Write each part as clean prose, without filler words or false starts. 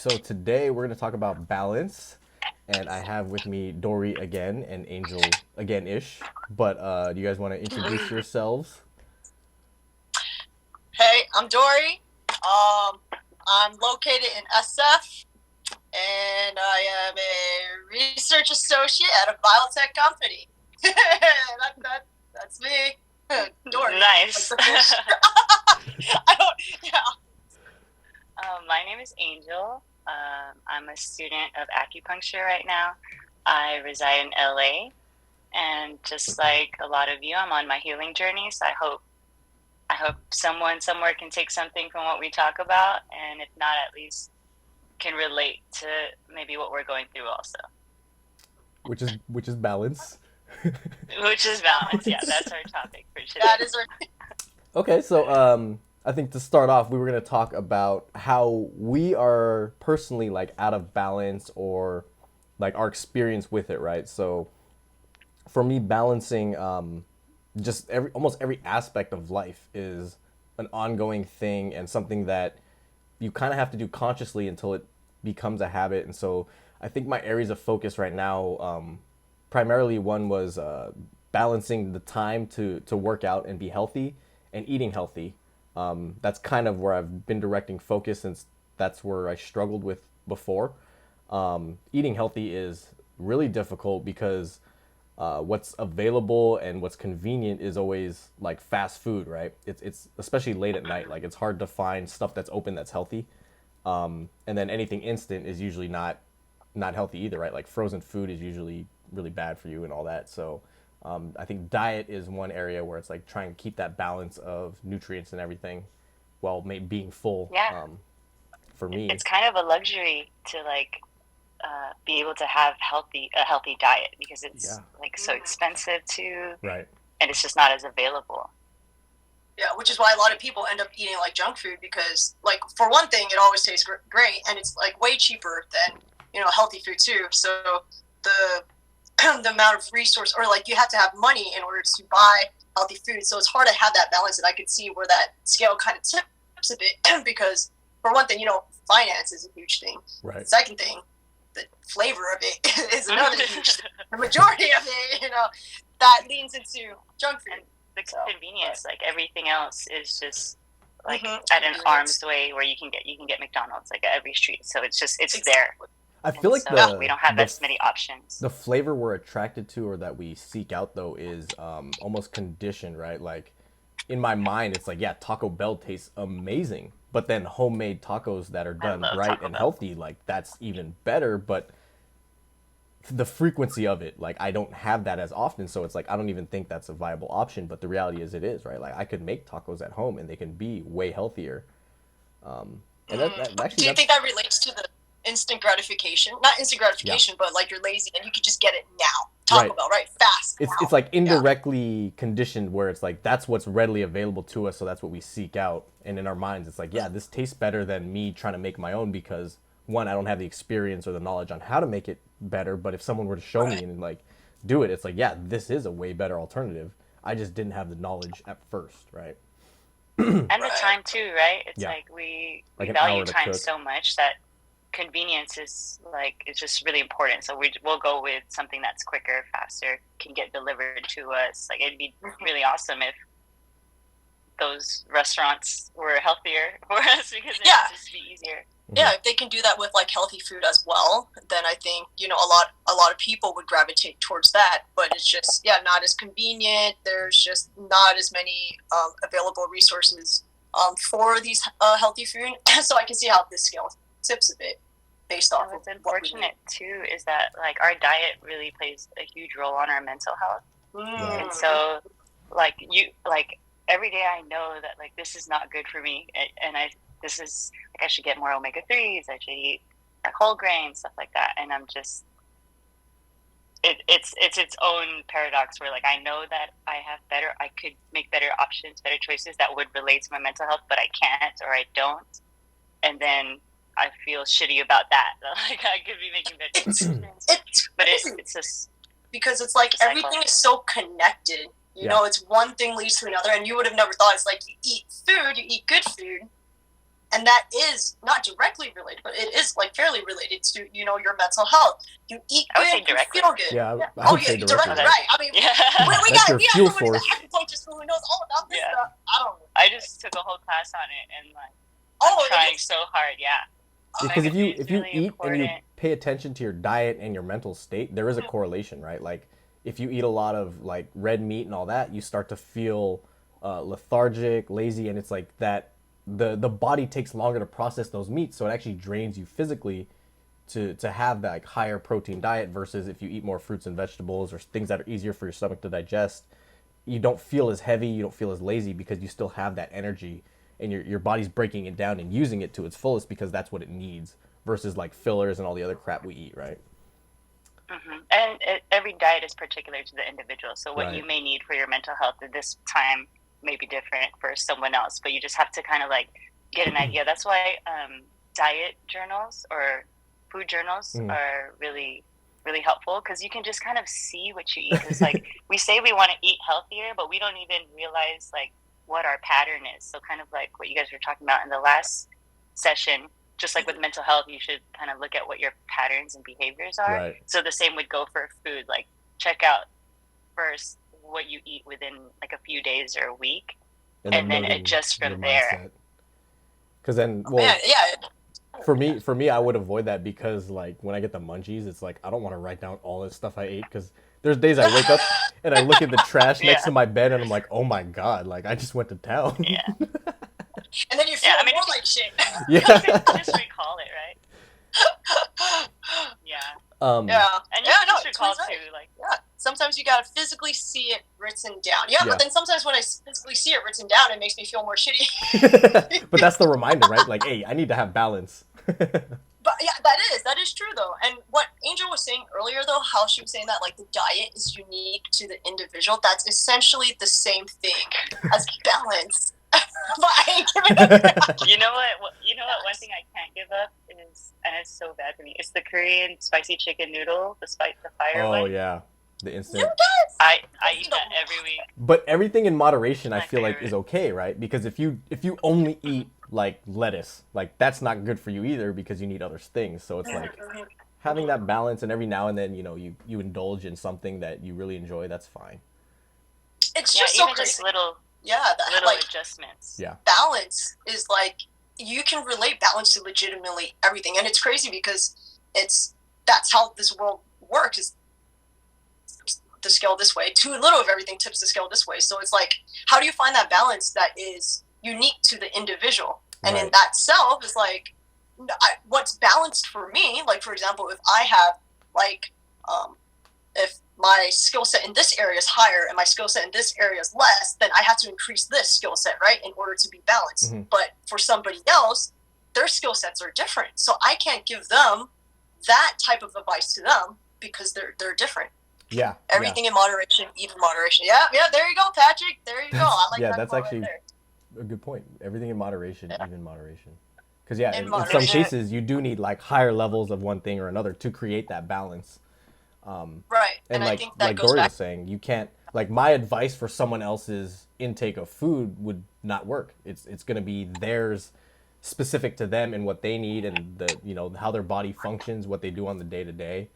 So today we're going to talk about balance, and I have with me Dory again and Angel again ish. But do you guys want to introduce yourselves? Hey, I'm Dory. I'm located in SF, and I am a research associate at a biotech company. That's me. Dory. Nice. I don't. Yeah. My name is Angel. I'm a student of acupuncture right now. I reside in LA, and just like a lot of you, I'm on my healing journey. So I hope someone somewhere can take something from what we talk about, and if not, at least can relate to maybe what we're going through also. Which is balance. Which is balance. Yeah, that's our topic for today. That is our. Okay, so I think to start off, we were going to talk about how we are personally like out of balance or like our experience with it, right? So for me, balancing just almost every aspect of life is an ongoing thing and something that you kind of have to do consciously until it becomes a habit. And so I think my areas of focus right now, primarily one was balancing the time to work out and be healthy and eating healthy. That's kind of where I've been directing focus since that's where I struggled with before. Eating healthy is really difficult because what's available and what's convenient is always like fast food, right? It's especially late at night. Like it's hard to find stuff that's open that's healthy. And then anything instant is usually not healthy either, right? Like frozen food is usually really bad for you and all that. So I think diet is one area where it's like trying to keep that balance of nutrients and everything while being full. Yeah, For me, it's kind of a luxury to be able to have a healthy diet because yeah, it's like so expensive to, right, and it's just not as available. Yeah, which is why a lot of people end up eating like junk food because, like, for one thing, it always tastes great, and it's like way cheaper than healthy food too. So the the amount of resource, or like you have to have money in order to buy healthy food. So it's hard to have that balance, and I could see where that scale kind of tips a bit because for one thing, finance is a huge thing. right. Second thing, the flavor of it is another huge thing. The majority of it, that leans into junk And food. the So, convenience, like everything else, is just like mm-hmm. at an arm's way where you can get McDonald's like at every street. So it's there, Exactly. I and feel like so we don't have the as many options. the flavor we're attracted to or that we seek out though is almost conditioned, right? Like in my mind, it's like yeah, Taco Bell tastes amazing, but then homemade tacos that are I done love right Taco and Bell. healthy, like that's even better. But the frequency of it, like I don't have that as often, so it's like I don't even think that's a viable option. But the reality is, it is, right? Like I could make tacos at home and they can be way healthier. And that actually Do you think that's that relates to the instant gratification? Not instant yeah, gratification, but like you're lazy and you could just get it now. Taco right. Bell, right? Fast It's now. like Yeah. indirectly conditioned where it's like that's what's readily available to us, so that's what we seek out. And in our minds it's like yeah, this tastes better than me trying to make my own because one, I don't have the experience or the knowledge on how to make it better, but if someone were to show me Right. and like do it, it's like yeah, this is a way better alternative. I just didn't have the knowledge at first, right? And the Right. time too, right? It's Yeah, like we like an value hour to time cook. so much that convenience is like it's just really important. So we'll go with something that's quicker, faster, can get delivered to us. Like it'd be really awesome if those restaurants were healthier for us because it Yeah. would just be easier. Hmm. Yeah, if they can do that with like healthy food as well, then I think a lot of people would gravitate towards that. But it's just not as convenient. There's just not as many available resources for these healthy food. So I can see how this scale tips a bit based And off of what's what we need. unfortunate too is that like our diet really plays a huge role on our mental health. Yeah, And so like every day I know that like this is not good for me, and I this is like I should get more omega 3s. I should eat like whole grain stuff like that, and I'm just it's its own paradox where like I know that I could make better options, better choices that would relate to my mental health, but I can't or I don't, and then I feel shitty about that. Like I could be making better It's decisions, it's but crazy it's just because it's it's like a cycle. everything is so connected. yeah, It's one thing leads to another, and you would have never thought. It's like you eat food, you eat good food, and that is not directly related, but it is like fairly related to your mental health. You eat I would say good, you directly. feel good. Yeah, I Oh would yeah, say directly, directly. right? I mean, Yeah. we That's got your we have fuel somebody source. the acupuncture school who knows all about this Yeah. stuff. I don't know. I just took a whole class on it, and like Oh, I'm trying so hard. Yeah. Because Like, if you it's eat really and you important. pay attention to your diet and your mental state, there is a correlation, right? Like if you eat a lot of like red meat and all that, you start to feel lethargic, lazy, and it's like that the body takes longer to process those meats, so it actually drains you physically to have that like higher protein diet versus if you eat more fruits and vegetables or things that are easier for your stomach to digest, you don't feel as heavy, you don't feel as lazy because you still have that energy and your body's breaking it down and using it to its fullest because that's what it needs versus like fillers and all the other crap we eat, right? And every diet is particular to the individual. So what Right. you may need for your mental health at this time may be different for someone else. But you just have to kind of like get an idea. That's why diet journals or food journals are really, really helpful, because you can just kind of see what you eat. Because like we say we want to eat healthier, but we don't even realize like what our pattern is. So kind of like what you guys were talking about in the last session, just like with mental health, you should kind of look at what your patterns and behaviors are. Right. So the same would go for food. Like check out first what you eat within like a few days or a week, and then noting adjust your from there. Because then, well, yeah. for me, I would avoid that because like when I get the munchies, it's like I don't want to write down all this stuff I ate because there's days I wake up and I look at the trash next to my bed and I'm like, oh my god, like I just went to town. Yeah. And then you feel more like shit. Yeah. Just recall it, right? Yeah. Yeah. And you can just recall right. too, like Sometimes you gotta physically see it written down. Yeah, but then sometimes when I physically see it written down, it makes me feel more shitty. But that's the reminder, right? Like, hey, I need to have balance. But yeah, that is true though. And what Angel was saying earlier though, how she was saying that like the diet is unique to the individual, that's essentially the same thing as balance. But I ain't giving up. You know what? One thing I can't give up is, and it's so bad for me, it's the Korean spicy chicken noodle, the fire one. Oh yeah, the instant. I eat that every week. But everything in moderation, I feel like favorite. is okay, right? Because if you only eat like lettuce, like that's not good for you either because you need other things. So it's like having that balance, and every now and then, you indulge in something that you really enjoy. That's fine. It's just so even crazy. just little like adjustments. Yeah. balance is like you can relate balance to legitimately everything, and it's crazy because that's how this world works. Is the scale this way, too little of everything tips the scale this way. So it's like, how do you find that balance that is unique to the individual? And in that self is like what's balanced for me. Like for example, if I have like if my skill set in this area is higher and my skill set in this area is less, then I have to increase this skill set, right, in order to be balanced. But for somebody else, their skill sets are different. So I can't give them that type of advice to them because they're different. Yeah. Everything in moderation, even moderation. Yeah, there you go, Patrick. There you go. I like that. That's quote actually right there. a good point. Everything in moderation, even moderation. Because in some moderation. cases, you do need like higher levels of one thing or another to create that balance. Right. And I like think that goes Dory back. was saying, you can't, like, my advice for someone else's intake of food would not work. It's going to be theirs, specific to them and what they need and the how their body functions, what they do on the day to day,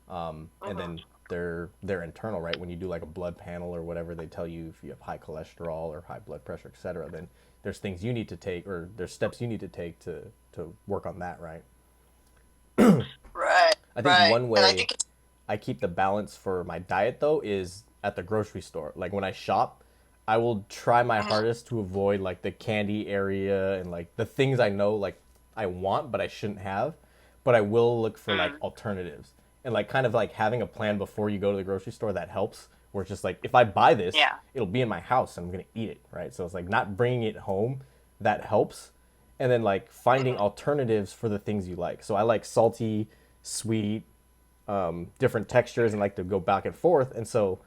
and then their internal, right? When you do like a blood panel or whatever, they tell you if you have high cholesterol or high blood pressure, etc. Then there's things you need to take or there's steps you need to take to work on that, right? Right. I think one way And I think I keep the balance for my diet though is at the grocery store. Like when I shop, I will try my hardest to avoid like the candy area and like the things I know like I want but I shouldn't have, but I will look for like alternatives. And like kind of like having a plan before you go to the grocery store, that helps. Where it's just like if I buy this, it'll be in my house and I'm going to eat it, right? So it's like not bringing it home, that helps. And then like finding alternatives for the things you like. So I like salty, sweet, different textures and like to go back and forth. And so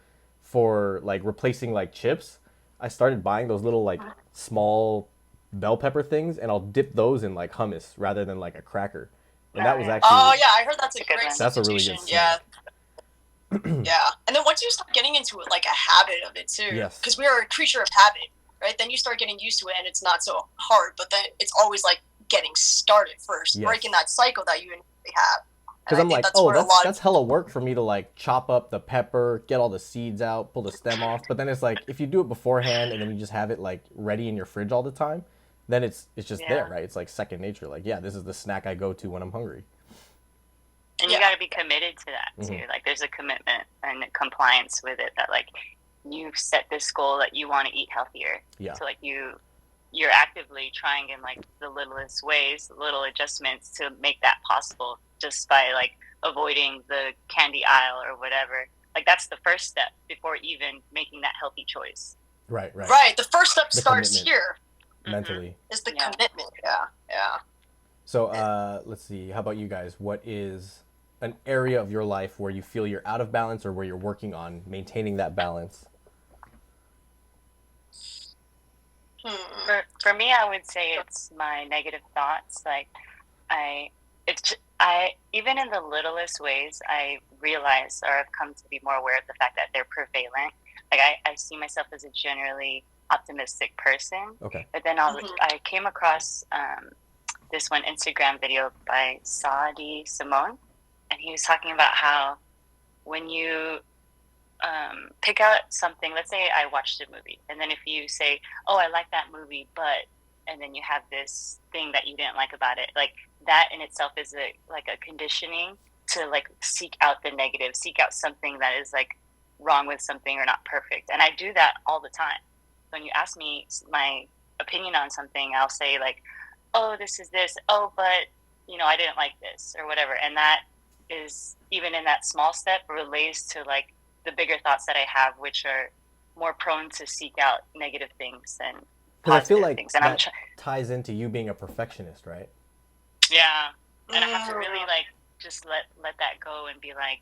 for like replacing like chips, I started buying those little like small bell pepper things and I'll dip those in like hummus rather than like a cracker. And that was actually I heard that's a great one. That's a really substitution. good Yeah. Yeah. And then once you start getting into it, like a habit of it too. Yes. Because we are a creature of habit, right? Then you start getting used to it and it's not so hard, but then it's always like getting started first, Yes. breaking that cycle that you initially have. Because And I I'm think like, that's oh, where a lot that's of hella work for me to like chop up the pepper, get all the seeds out, pull the stem off. But then it's like if you do it beforehand and then you just have it like ready in your fridge all the time, then it's just there, Yeah. right? It's like second nature. Like, yeah, this is the snack I go to when I'm hungry. And Yeah. you got to be committed to that too. Mhm. Like there's a commitment and a compliance with it that like you set this goal that you want to eat healthier. Yeah. So like you're actively trying in like the littlest ways, little adjustments to make that possible just by like avoiding the candy aisle or whatever. Like that's the first step before even making that healthy choice. Right, right. right. The first step The starts commitment. here. Mentally. Is the Yeah. commitment. Yeah. So let's see. How about you guys? What is an area of your life where you feel you're out of balance or where you're working on maintaining that balance? For me, I would say it's my negative thoughts. Like I even in the littlest ways, I realize or I've come to be more aware of the fact that they're prevalent. Like I see myself as a generally optimistic person. Okay. But then I came across this one Instagram video by Saadi Simone, and he was talking about how when you pick out something, let's say I watched a movie, and then if you say, oh, I like that movie, but, and then you have this thing that you didn't like about it, like that in itself is like a conditioning to like seek out the negative, seek out something that is like wrong with something or not perfect. And I do that all the time. When you ask me my opinion on something, I'll say like, oh, this is this, oh, but I didn't like this or whatever. And that is, even in that small step, relates to like the bigger thoughts that I have, which are more prone to seek out negative things than Because I positive feel like things. And that ties into you being a perfectionist, right? yeah. And I have to really like just let that go and be like,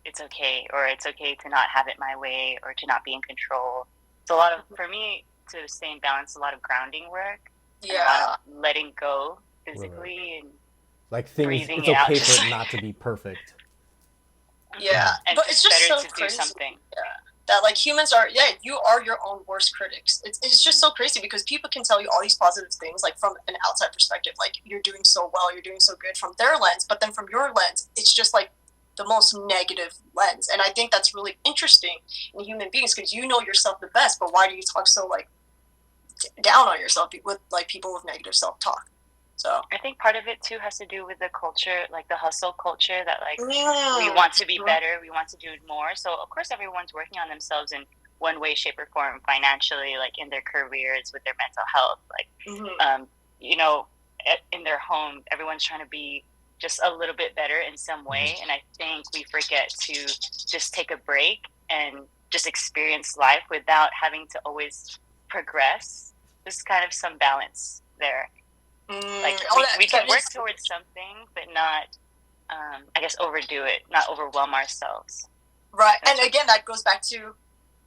it's okay, or it's okay to not have it my way, or to not be in control. It's a lot of, for me, to stay in balance, a lot of grounding work. And a lot of letting go physically and like things. breathing It's it out. okay for it not to be perfect. Yeah. And But it's just better so to crazy. do something. Yeah. That like humans are, you are your own worst critics. It's just so crazy because people can tell you all these positive things like from an outside perspective, like you're doing so well, you're doing so good from their lens, but then from your lens, it's just like the most negative lens. And I think that's really interesting in human beings because you know yourself the best, but why do you talk so like down on yourself with like people with negative self-talk? So I think part of it too has to do with the culture, like the hustle culture, that like we want to be better, we want to do more. So of course everyone's working on themselves in one way, shape, or form, financially, like in their careers, with their mental health, like in their home, everyone's trying to be just a little bit better in some way. And I think we forget to just take a break and just experience life without having to always progress. There's kind of some balance there. Like we can work towards something, but not, I guess, overdo it, not overwhelm ourselves. Right. And again, that goes back to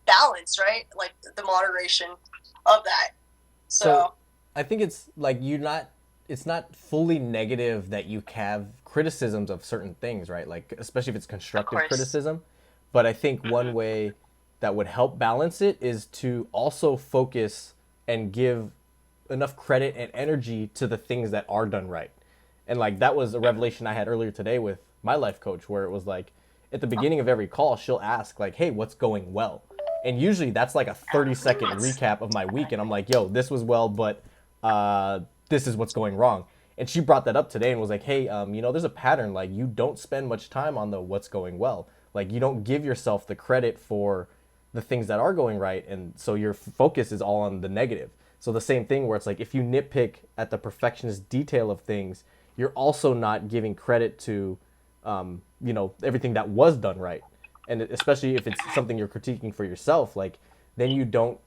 balance, right? Like the moderation of that. So I think it's like it's not fully negative that you have criticisms of certain things, right? Like, especially if it's constructive criticism. But I think one way that would help balance it is to also focus and give enough credit and energy to the things that are done right. And like that was a revelation I had earlier today with my life coach, where it was like at the beginning of every call she'll ask like, hey, what's going well? And usually that's like a 30-second recap of my week, and I'm like, yo, this was well, but this is what's going wrong. And she brought that up today and was like, hey, there's a pattern, like you don't spend much time on the what's going well. Like you don't give yourself the credit for the things that are going right, and so your focus is all on the negative. So the same thing where it's like if you nitpick at the perfectionist detail of things, you're also not giving credit to, everything that was done right. And especially if it's something you're critiquing for yourself, like then you don't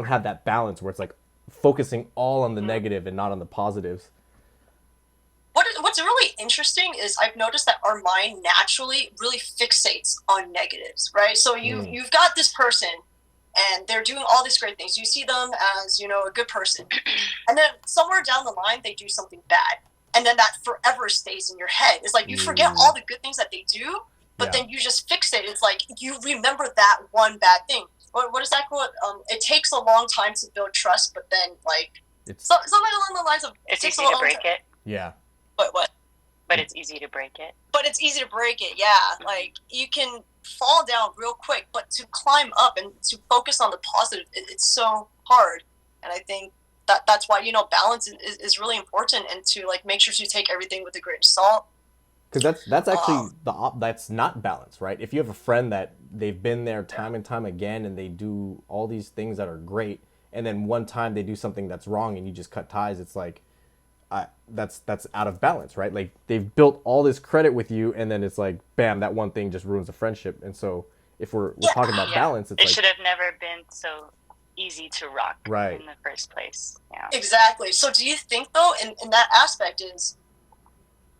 have that balance where it's like focusing all on the negative and not on the positives. What's really interesting is I've noticed that our mind naturally really fixates on negatives, right? So you've got this person and they're doing all these great things. You see them as, a good person. And then somewhere down the line, they do something bad. And then that forever stays in your head. It's like you forget all the good things that they do, but then you just fixate. It's like you remember that one bad thing. What is that called? It takes a long time to build trust, but then, like, It's something along the lines of It's takes a easy to long break time. it, yeah. What? but it's easy to break it. But it's easy to break it, yeah. Like, you can fall down real quick, but to climb up and to focus on the positive, it's so hard. And I think that's why, balance is really important, and to, like, make sure to take everything with a grain of salt. Because that's actually that's not balance, right? If you have a friend that they've been there time and time again and they do all these things that are great, and then one time they do something that's wrong and you just cut ties, it's like that's out of balance, right? Like they've built all this credit with you, and then it's like, bam, that one thing just ruins the friendship. And so if we're talking about balance, it's it like, should have never been so easy to rock Right. in the first place. Yeah. Exactly. So do you think, though, in that aspect,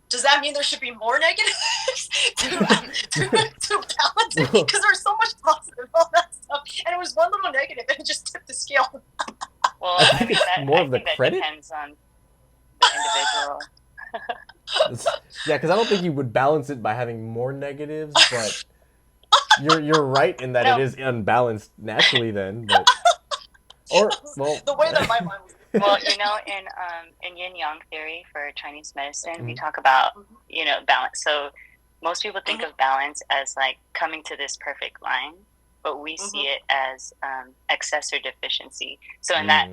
does that mean there should be more negatives to balance it? Because there's so much positive on that stuff, and it was one little negative, and it just tipped the scale. Well, I I think mean, it's more of the think that credit. depends on the individual. Yeah, because I don't think you would balance it by having more negatives, but you're right in that No. it is unbalanced naturally then. But The way that my mind was. Well, in yin yang theory for Chinese medicine, we talk about balance. So most people think of balance as like coming to this perfect line, but we see it as excess or deficiency. So in that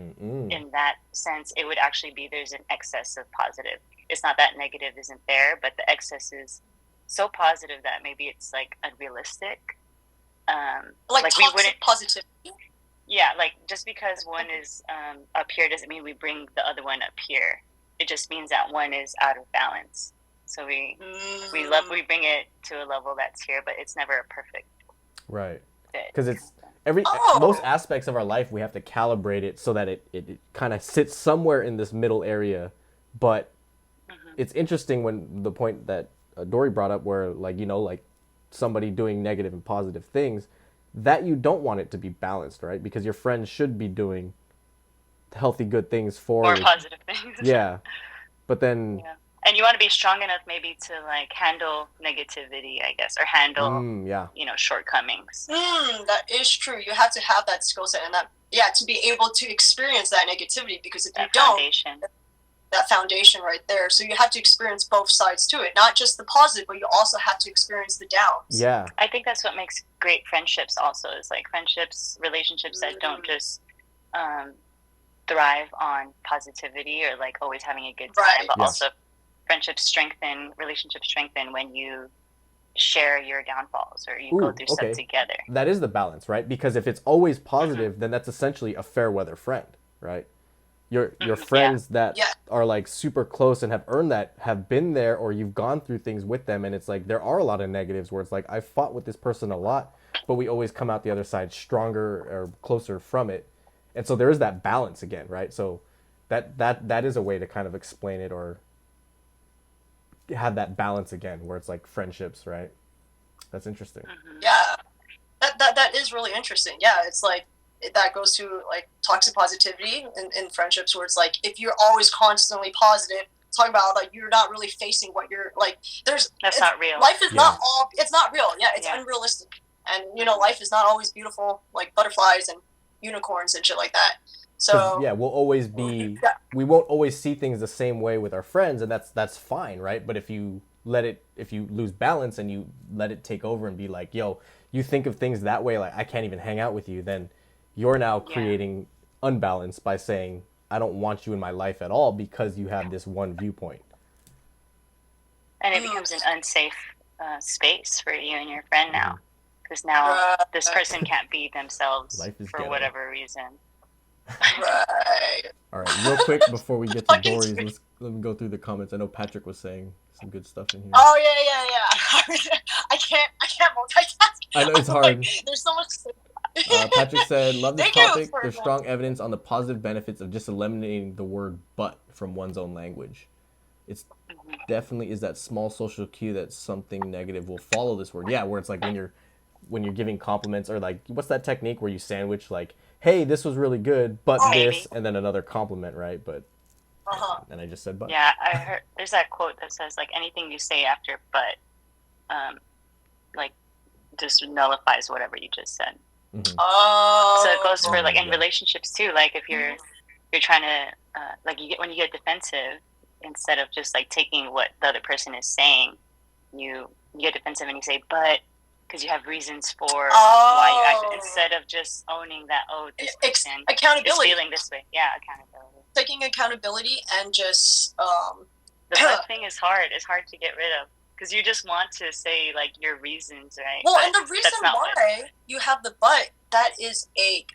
sense, it would actually be there's an excess of positive. It's not that negative isn't there, but the excess is so positive that maybe it's like unrealistic. Like we toxic wouldn't. positivity. Yeah, like just because one is up here doesn't mean we bring the other one up here. It just means that one is out of balance. So we bring it to a level that's here, but it's never a perfect right, fit. because it's most aspects of our life we have to calibrate it so that it kind of sits somewhere in this middle area. But it's interesting when the point that Dory brought up, where like somebody doing negative and positive things, that you don't want it to be balanced, right? Because your friends should be doing healthy, good things for more positive things. Yeah, but then and you want to be strong enough maybe to like handle negativity, I guess, or handle shortcomings. That is true. You have to have that skill set, and to be able to experience that negativity. Because if you don't, that foundation right there. So you have to experience both sides to it, not just the positive, but you also have to experience the downs. Yeah, I think that's what makes great friendships also, is like relationships that don't just thrive on positivity or like always having a good time, but also relationships strengthen when you share your downfalls or you go through stuff together. That is the balance, right? Because if it's always positive, then that's essentially a fair weather friend, right? Your friends that are like super close and have earned that, have been there, or you've gone through things with them, and it's like there are a lot of negatives where it's like, I fought with this person a lot, but we always come out the other side stronger or closer from it. And so there is that balance again, right? So that is a way to kind of explain it, or have that balance again, where it's like friendships, right? That's interesting. Yeah, that is really interesting. Yeah, it's like that goes to like toxic positivity in friendships, where it's like if you're always constantly positive, talking about like you're not really facing what you're like. That's not real. Life is not all. It's not real. Yeah, it's unrealistic, and life is not always beautiful, like butterflies and unicorns and shit like that. So we'll always be. We won't always see things the same way with our friends, and that's fine, right? But if you lose balance and you let it take over and be like, yo, you think of things that way, like I can't even hang out with you, then you're now creating unbalance by saying, I don't want you in my life at all because you have this one viewpoint. And it becomes an unsafe space for you and your friend now. Because now this person can't be themselves for whatever reason. Right. All right, real quick before we get to Dory's, let me go through the comments. I know Patrick was saying some good stuff in here. Oh yeah. I can't multitask. I know it's hard. Like, there's so much. Patrick said, love this topic. There's strong evidence on the positive benefits of just eliminating the word but from one's own language. It's definitely is that small social cue that something negative will follow this word. Yeah, where it's like when you're giving compliments, or like, what's that technique where you sandwich like, hey, this was really good, but this, and then another compliment, right? But and I just said but. Yeah, I heard there's that quote that says like anything you say after but like just nullifies whatever you just said. Oh. So it goes for like in relationships too. Like if you're you're trying to like when you get defensive, instead of just like taking what the other person is saying, you get defensive and you say, but, because you have reasons for why you act, instead of just owning that, this person is feeling this way. Yeah, accountability. Taking accountability and just the but thing is hard. It's hard to get rid of, because you just want to say like your reasons, right? Well, and the reason why you have the but, that is a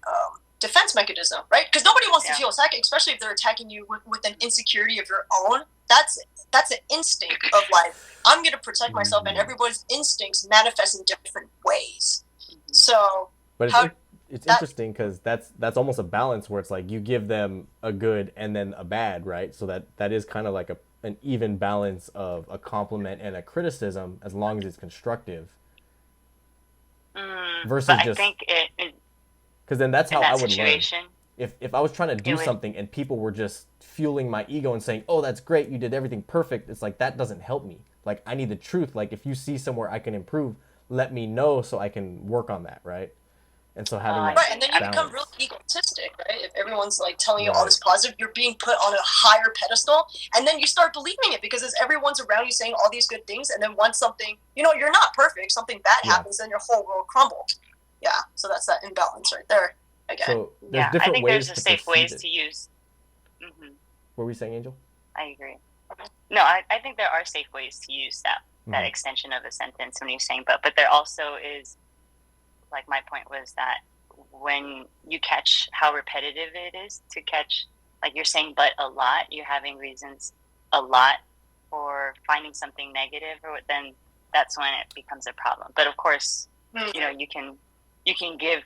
defense mechanism, right? Because nobody wants to feel attacked, especially if they're attacking you with an insecurity of your own. That's an instinct of like, I'm going to protect myself, and everybody's instincts manifest in different ways. So, but it's interesting, because that's almost a balance where it's like you give them a good and then a bad, right? So that is kind of like an even balance of a compliment and a criticism, as long as it's constructive. Versus but just, I think because then that's how I would situation, learn. If I was trying to do something and people were just fueling my ego and saying, oh, that's great, you did everything perfect, it's like, that doesn't help me. Like, I need the truth. Like, if you see somewhere I can improve, let me know so I can work on that, right? And so having that right, and then you balance. become really egotistic, right? If everyone's like telling you all this positive, you're being put on a higher pedestal, and then you start believing it, because as everyone's around you saying all these good things, and then once something, you're not perfect, something bad happens, then your whole world crumbles. Yeah, so that's that imbalance right there again. So there's different I think ways there's a safe ways to use. What were we saying, Angel? I agree. No, I think there are safe ways to use that extension of a sentence when you're saying but there also is, like, my point was that when you catch how repetitive it is to catch, like, you're saying but a lot, you're having reasons a lot for finding something negative, or then that's when it becomes a problem. But of course, you can give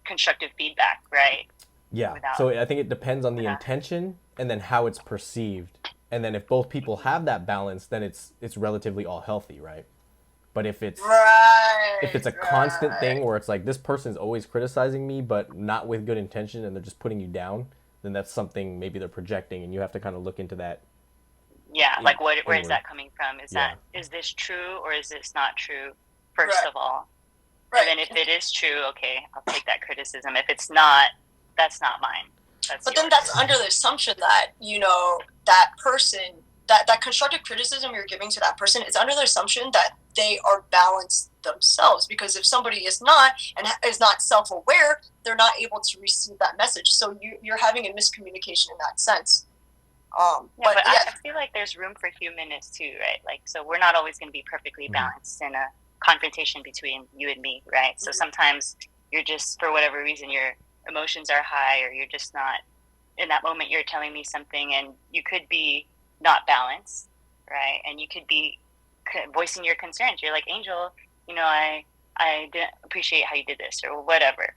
constructive feedback, right? Yeah. So I think it depends on the intention and then how it's perceived. And then if both people have that balance, then it's relatively all healthy, right? But if it's a constant thing where it's like, this person's always criticizing me, but not with good intention, and they're just putting you down, then that's something maybe they're projecting, and you have to kind of look into that. Yeah, like where is that coming from? Is this true or is this not true? First of all, and then if it is true, okay, I'll take that criticism. If it's not, that's not mine. But then that's under the assumption that, that person, that constructive criticism you're giving to that person is under the assumption that they are balanced themselves. Because if somebody is not, and is not self-aware, they're not able to receive that message. So you're having a miscommunication in that sense. I feel like there's room for humanness too, right? Like, so we're not always going to be perfectly balanced in a confrontation between you and me, right? So sometimes you're just, for whatever reason, your emotions are high, or you're just not, in that moment you're telling me something, and you could be not balanced, right? And you could be voicing your concerns. You're like, Angel, I didn't appreciate how you did this, or whatever.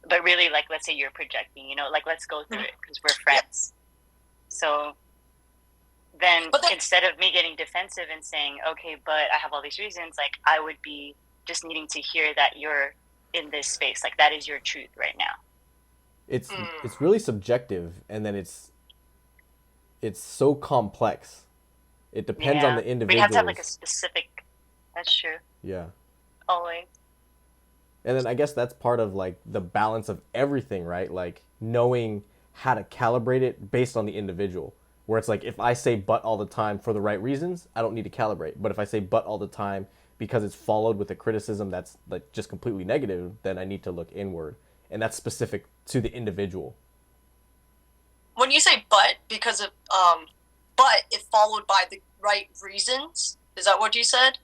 But really, like, let's say you're projecting, like, let's go through it because we're friends. So then instead of me getting defensive and saying, okay, but I have all these reasons, like, I would be just needing to hear that you're in this space, like, that is your truth right now. It's really subjective, and then it's so complex. It depends on the individual. We have to have like a specific. That's true. Yeah. Always. And then I guess that's part of like the balance of everything, right? Like knowing how to calibrate it based on the individual. Where it's like, if I say but all the time for the right reasons, I don't need to calibrate. But if I say but all the time because it's followed with a criticism that's like just completely negative, then I need to look inward. And that's specific to the individual. When you say but because of but if followed by the right reasons, is that what you said?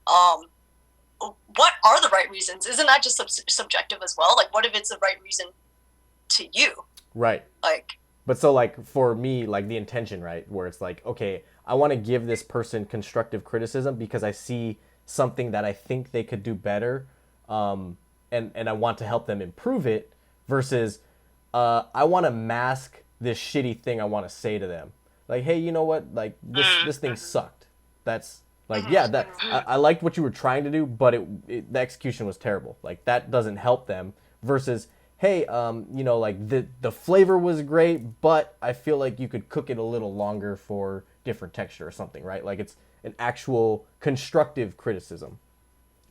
What are the right reasons? Isn't that just subjective as well? Like, what if it's the right reason to you? Right. Like, but so like for me, like the intention, right? Where it's like, okay, I want to give this person constructive criticism because I see something that I think they could do better. And I want to help them improve it, versus I want to mask this shitty thing I want to say to them. Like, hey, you know what? Like, this thing sucked. That's like, yeah, that I liked what you were trying to do, but the execution was terrible. Like, that doesn't help them. Versus, hey, like the flavor was great, but I feel like you could cook it a little longer for different texture or something, right? Like, it's an actual constructive criticism.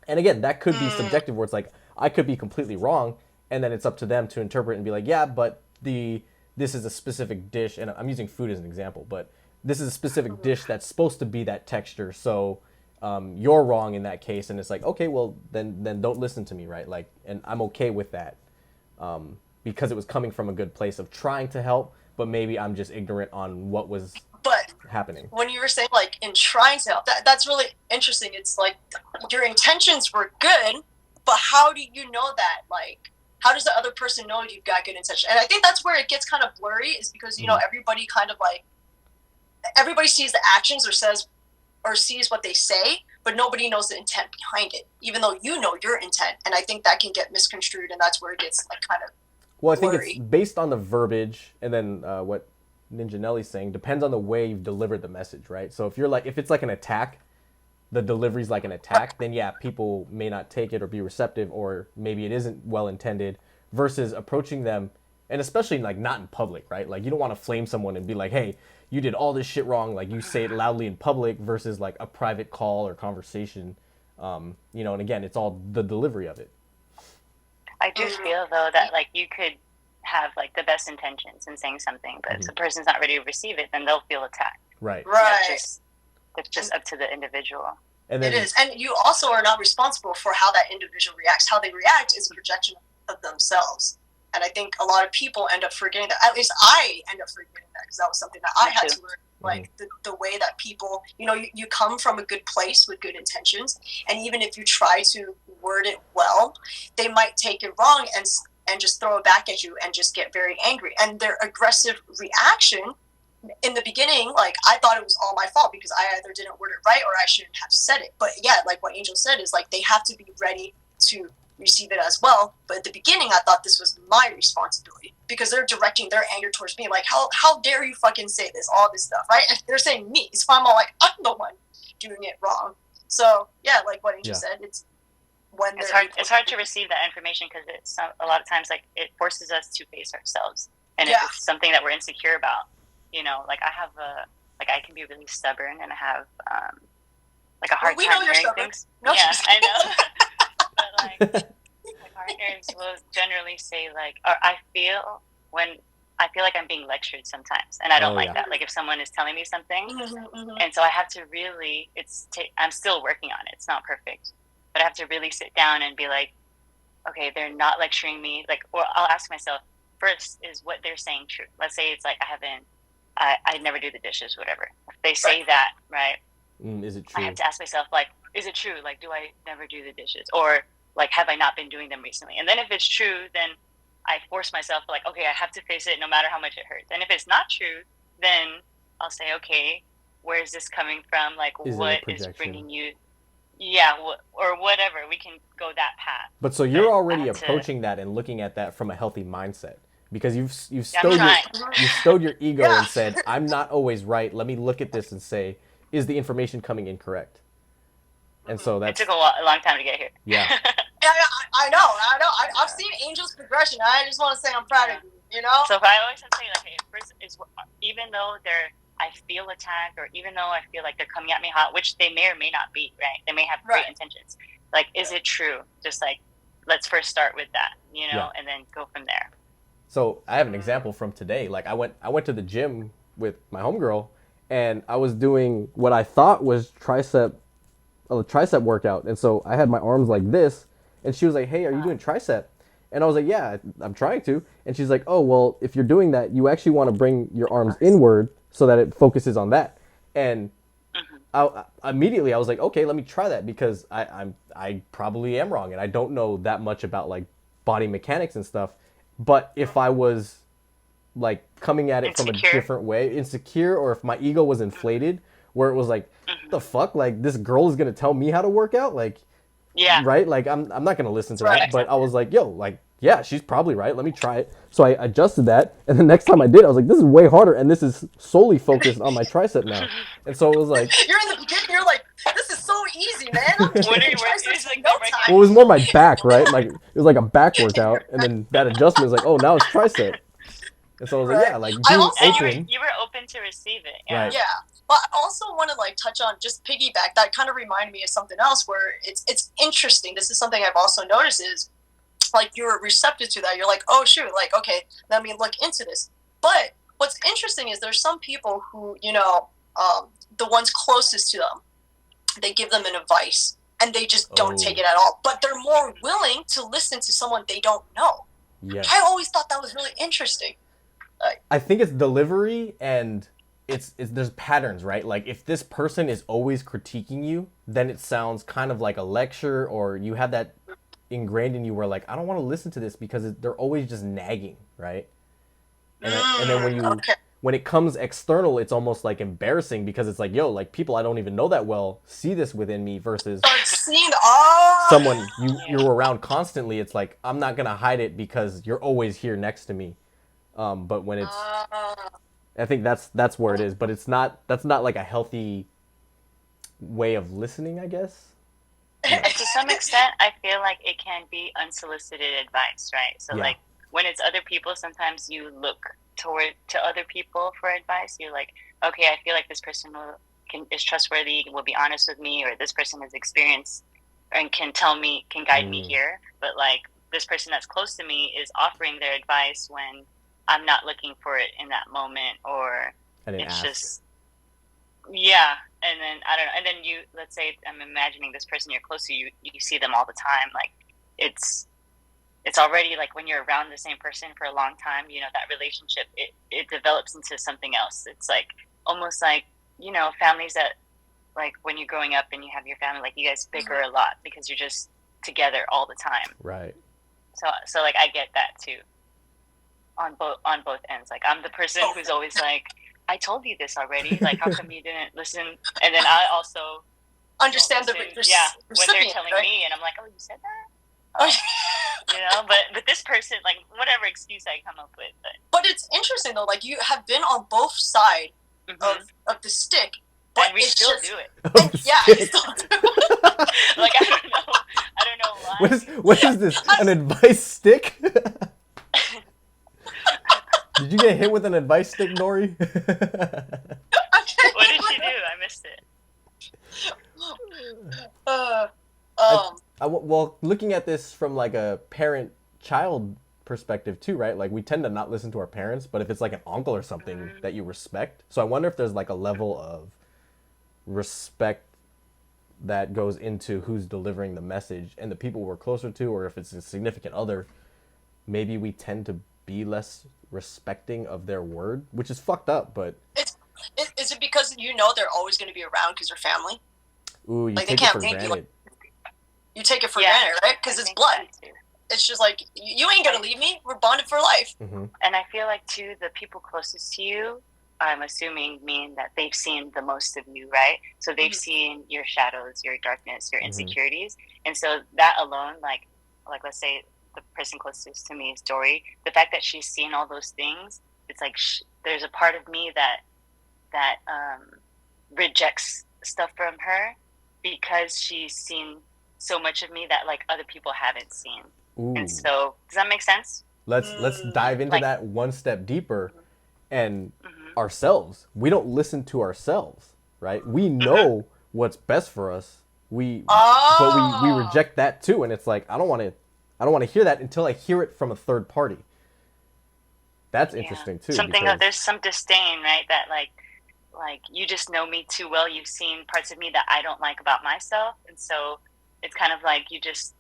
And again, that could be subjective, where it's like, I could be completely wrong, and then it's up to them to interpret and be like, yeah, but this is a specific dish, and I'm using food as an example, but this is a specific dish that's supposed to be that texture, so you're wrong in that case, and it's like, okay, well then don't listen to me, right? Like, and I'm okay with that, because it was coming from a good place of trying to help, but maybe I'm just ignorant on what was happening. When you were saying like in trying to help, that's really interesting. It's like your intentions were good, but how do you know that? Like, how does the other person know you've got good intention? And I think that's where it gets kind of blurry, is because, you know, everybody kind of like, everybody sees the actions or sees what they say, but nobody knows the intent behind it, even though you know your intent. And I think that can get misconstrued, and that's where it gets like kind of well, I think blurry. it's based on the verbiage, and then what Ninja Nelly's saying depends on the way you've delivered the message, right? So if it's like an attack, the delivery's like an attack, then yeah, people may not take it or be receptive, or maybe it isn't well intended, versus approaching them, and especially like not in public, right? Like, you don't want to flame someone and be like, hey, you did all this shit wrong. Like, you say it loudly in public versus like a private call or conversation, you know, and again, it's all the delivery of it. I do feel though that like you could have like the best intentions in saying something, but if the person's not ready to receive it, then they'll feel attacked. Right. It's just up to the individual. And then, it is. And you also are not responsible for how that individual reacts. How they react is a projection of themselves. And I think a lot of people end up forgetting that. At least I end up forgetting that, because that was something that I had to learn. Like the way that people, you know, you come from a good place with good intentions. And even if you try to word it well, they might take it wrong and just throw it back at you and just get very angry. And their aggressive reaction in the beginning, like, I thought it was all my fault because I either didn't word it right or I shouldn't have said it. But yeah, like what Angel said, is like they have to be ready to receive it as well. But at the beginning, I thought this was my responsibility, because they're directing their anger towards me. Like, how dare you fucking say this, all this stuff, right? And they're saying me. So I'm all like, I'm the one doing it wrong. So yeah, like what Angel said, it's when it's hard to receive that information, because it's a lot of times like it forces us to face ourselves, and if it's something that we're insecure about, you know, like I can be really stubborn, and I have like a hard time hearing things. No, yeah, I know. But like my partners will generally say like, or I feel like I'm being lectured sometimes, and I don't like that. Like if someone is telling me something, and so I have to really, I'm still working on it. It's not perfect, but I have to really sit down and be like, okay, they're not lecturing me. Like, or I'll ask myself first, is what they're saying true? Let's say it's like I never do the dishes, whatever. If they say that, right? Is it true? I have to ask myself, like, is it true? Like, do I never do the dishes? Or, like, have I not been doing them recently? And then if it's true, then I force myself, like, okay, I have to face it no matter how much it hurts. And if it's not true, then I'll say, okay, where is this coming from? Like, what is bringing you... Yeah, or whatever. We can go that path. But so you're already approaching that and looking at that from a healthy mindset. Because you've stowed your ego and said, I'm not always right. Let me look at this and say, is the information coming incorrect? And so it took a long time to get here. Yeah. I know. I've seen Angel's progression. I just want to say I'm proud of you. You know. So if I always have to say, like, first is even though I feel attacked, or even though I feel like they're coming at me hot, which they may or may not be, right? They may have great intentions. Like, is it true? Just like, let's first start with that, you know, and then go from there. So I have an example from today. Like, I went to the gym with my homegirl, and I was doing what I thought was a tricep workout. And so I had my arms like this, and she was like, hey, are you doing tricep? And I was like, yeah, I'm trying to. And she's like, oh, well, if you're doing that, you actually want to bring your arms inward so that it focuses on that. And immediately I was like, okay, let me try that, because I probably am wrong, and I don't know that much about like body mechanics and stuff. But if I was like coming at it from a different way, insecure, or if my ego was inflated, where it was like, what the fuck, like this girl is gonna tell me how to work out, like, right? Like I'm not gonna listen to that. But I was like, yo, like, yeah, she's probably right. Let me try it. So I adjusted that, and the next time I did, I was like, this is way harder, and this is solely focused on my tricep now. And so it was like, you're in the beginning, you're like, this is so easy, man. Well, it was more my back, right? Like it was like a back workout, and then that adjustment was like, oh, now it's tricep. And so I was like, yeah, like being open. You were open to receive it. Right. Yeah. But I also want to like touch on, just piggyback, that kind of reminded me of something else where it's interesting. This is something I've also noticed, is like you're receptive to that. You're like, oh shoot, like okay, let me look into this. But what's interesting is there's some people who, the ones closest to them, they give them an advice and they just don't take it at all. But they're more willing to listen to someone they don't know. Yes. I always thought that was really interesting. I think it's delivery and it's there's patterns, right? Like if this person is always critiquing you, then it sounds kind of like a lecture, or you have that ingrained in you where like, I don't want to listen to this because they're always just nagging, right? And then when it comes external, it's almost like embarrassing because it's like, yo, like people I don't even know that well see this within me versus someone you're around constantly. It's like, I'm not gonna hide it because you're always here next to me. But when it's, I think that's where it is. But that's not like a healthy way of listening, I guess. To some extent, I feel like it can be unsolicited advice, right? So like when it's other people, sometimes you look to other people for advice. You're like, okay, I feel like this person is trustworthy, will be honest with me, or this person has experience and can guide me here. But like this person that's close to me is offering their advice when I'm not looking for it in that moment, or it's just, yeah. And then, I don't know. And then let's say I'm imagining this person you're close to, you see them all the time. Like it's already like when you're around the same person for a long time, that relationship, it develops into something else. It's like almost like, families that like when you're growing up and you have your family, like you guys bicker a lot because you're just together all the time. Right. So like I get that too. On both ends. Like I'm the person who's always like, I told you this already. Like how come you didn't listen? And then I also understand the recipient, when they're telling me, and I'm like, oh, you said that? Oh. But this person, like whatever excuse I come up with. But it's interesting though. Like you have been on both sides of the stick, but and we still do it. We still do it. Like I don't know why. What is this? An advice stick? Did you get hit with an advice stick, Dory? What did she do? I missed it. Well, looking at this from like a parent-child perspective too, right? Like we tend to not listen to our parents, but if it's like an uncle or something that you respect. So I wonder if there's like a level of respect that goes into who's delivering the message and the people we're closer to, or if it's a significant other, maybe we tend to be less respecting of their word, which is fucked up. But is it because they're always going to be around because they're family? Ooh, you like take they can't it for granted. You take it for granted, right? Because it's blood. It's just like, you ain't gonna leave me. We're bonded for life. Mm-hmm. And I feel like too, the people closest to you, I'm assuming, mean that they've seen the most of you, right? So they've seen your shadows, your darkness, your insecurities, and so that alone, like let's say the person closest to me is Dory. The fact that she's seen all those things, it's like there's a part of me that rejects stuff from her because she's seen so much of me that like other people haven't seen. Ooh. And so, does that make sense? Let's dive into that one step deeper, and ourselves. We don't listen to ourselves, right? We know what's best for us. But we reject that too, and it's like I don't want to hear that until I hear it from a third party. That's interesting too. There's some disdain, right? That like you just know me too well. You've seen parts of me that I don't like about myself, and so it's kind of like you just,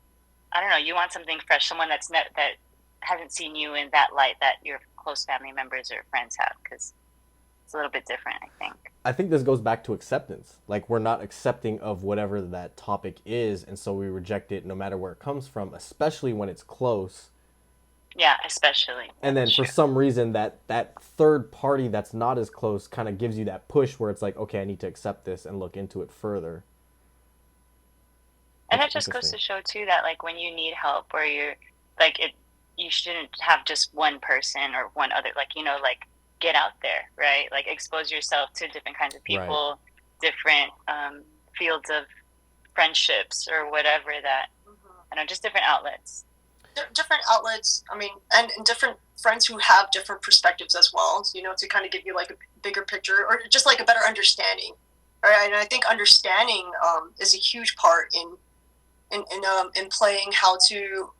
I don't know, you want something fresh, someone that hasn't seen you in that light that your close family members or friends have, because it's a little bit different, I think. I think this goes back to acceptance. Like we're not accepting of whatever that topic is, and so we reject it no matter where it comes from, especially when it's close. Yeah, especially. And then for some reason that third party that's not as close kind of gives you that push where it's like, okay, I need to accept this and look into it further. And that just goes to show too that like when you need help, or you're like you shouldn't have just one person or one other, like like get out there, right? Like expose yourself to different kinds of people, different fields of friendships or whatever that, I don't know, just different outlets. Different outlets. I mean, and different friends who have different perspectives as well. To kind of give you like a bigger picture or just like a better understanding. All right, and I think understanding is a huge part in playing how to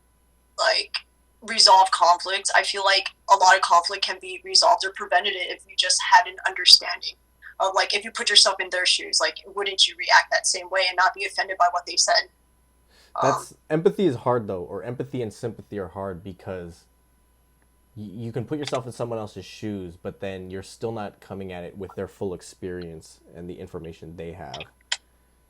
like resolve conflict. I feel like a lot of conflict can be resolved or prevented if you just had an understanding of, like, if you put yourself in their shoes, like, wouldn't you react that same way and not be offended by what they said? That's empathy is hard though, or empathy and sympathy are hard because you can put yourself in someone else's shoes, but then you're still not coming at it with their full experience and the information they have.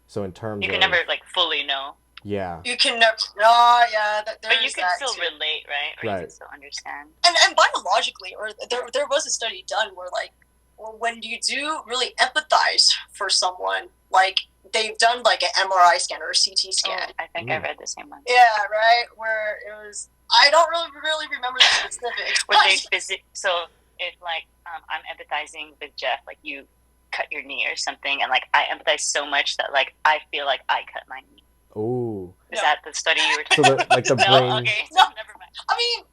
So in terms You can of never like fully know, yeah, You can never. No, yeah, but you there's can that still too. relate, right? Or you Right. can still understand. And biologically, or there was a study done where, like, when you do really empathize for someone, like, they've done like an MRI scan or a CT scan. I think I read the same one. Yeah, right. Where it was, I don't really remember the specifics. Where they so if like I'm empathizing with Jeff, like you cut your knee or something, and like I empathize so much that like I feel like I cut my knee. oh, Is that the study you were so talking the, like the about? brain. No, okay, so No. never mind. I mean,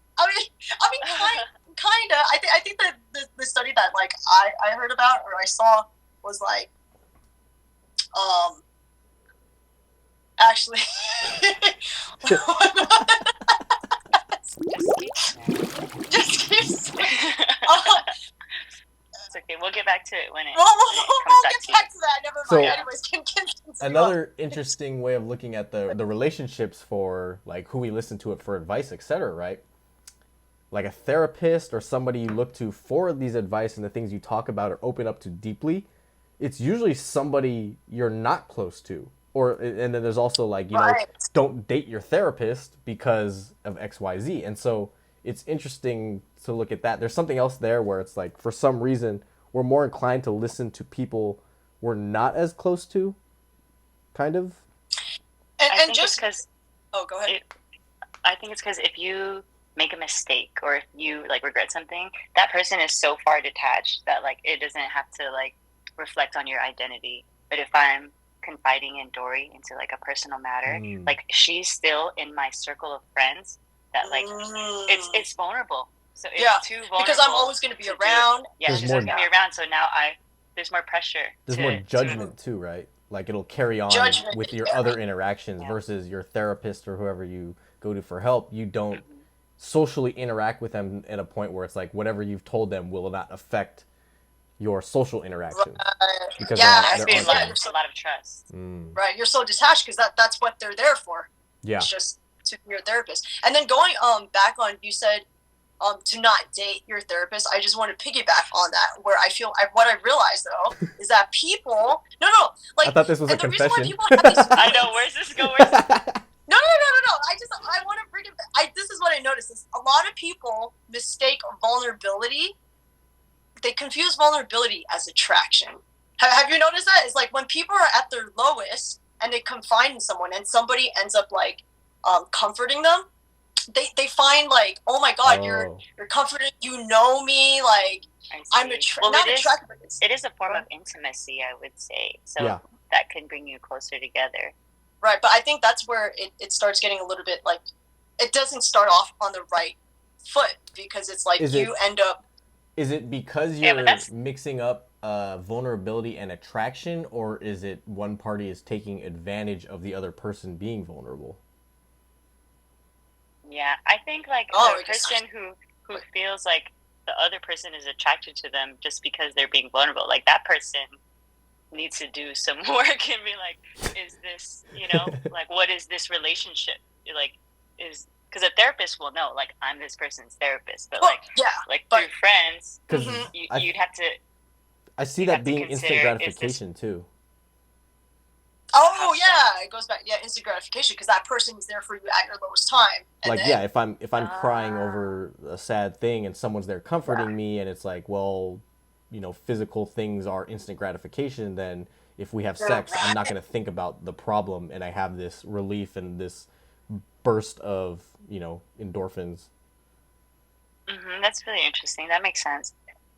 kinda. I think that the study that, like, I heard about or I saw was like, actually, just keeps. It's okay. We'll get back to it when it We'll comes back get to back to that. Never So- mind. Anyways, continue. Another interesting way of looking at the relationships for like who we listen to it for advice, etc., right? Like a therapist or somebody you look to for these advice and the things you talk about or open up to deeply, it's usually somebody you're not close to. Or and then there's also like, you know, Right. don't date your therapist because of XYZ. And so it's interesting to look at that. There's something else there where it's like for some reason we're more inclined to listen to people we're not as close to, kind of. I And think just, because oh, go ahead. I think it's because if you make a mistake or if you like regret something, that person is so far detached that like it doesn't have to like reflect on your identity. But if I'm confiding in Dory into like a personal matter, like she's still in my circle of friends that like it's vulnerable. So it's too vulnerable. Because I'm always going to be around. Yeah, There's she's more- always gonna be around. So now there's more pressure. There's more judgment too, right? Like it'll carry on Judgment, with your yeah. other interactions versus your therapist or whoever you go to for help. You don't socially interact with them at a point where it's like whatever you've told them will not affect your social interaction. Because Yeah, There has to be they're on a lot of trust. Right, you're so detached because that's what they're there for. Yeah. It's just to be your therapist. And then going back on, you said to not date your therapist. I just want to piggyback on that, where I feel what I realized though is that people like, I thought this was a and the reason why confession. people have these I know, where's this going? Where's this? No. I want to bring it back. This is what I noticed is a lot of people mistake vulnerability. They confuse vulnerability as attraction. Have you noticed that? It's like when people are at their lowest and they confide in someone and somebody ends up like comforting them, they find like, oh my God, you're comforting, you know me, like I'm not attracted. But it is a form of intimacy, I would say. So that can bring you closer together. Right, but I think that's where it starts getting a little bit like, it doesn't start off on the right foot because it's like end up. Is it because you're mixing up vulnerability and attraction, or is it one party is taking advantage of the other person being vulnerable? Yeah, I think like a person who feels like the other person is attracted to them just because they're being vulnerable, like that person needs to do some work and be like, is this, like, what is this relationship? Like, because a therapist will know, like, I'm this person's therapist, but through friends, you'd have to. I see that being instant gratification too. Oh yeah, it goes back. Yeah, instant gratification because that person is there for you at your lowest time. Like if I'm crying over a sad thing and someone's there comforting me, and it's like, well, physical things are instant gratification. Then if we have sex, I'm not going to think about the problem, and I have this relief and this burst of endorphins. That's really interesting. That makes sense.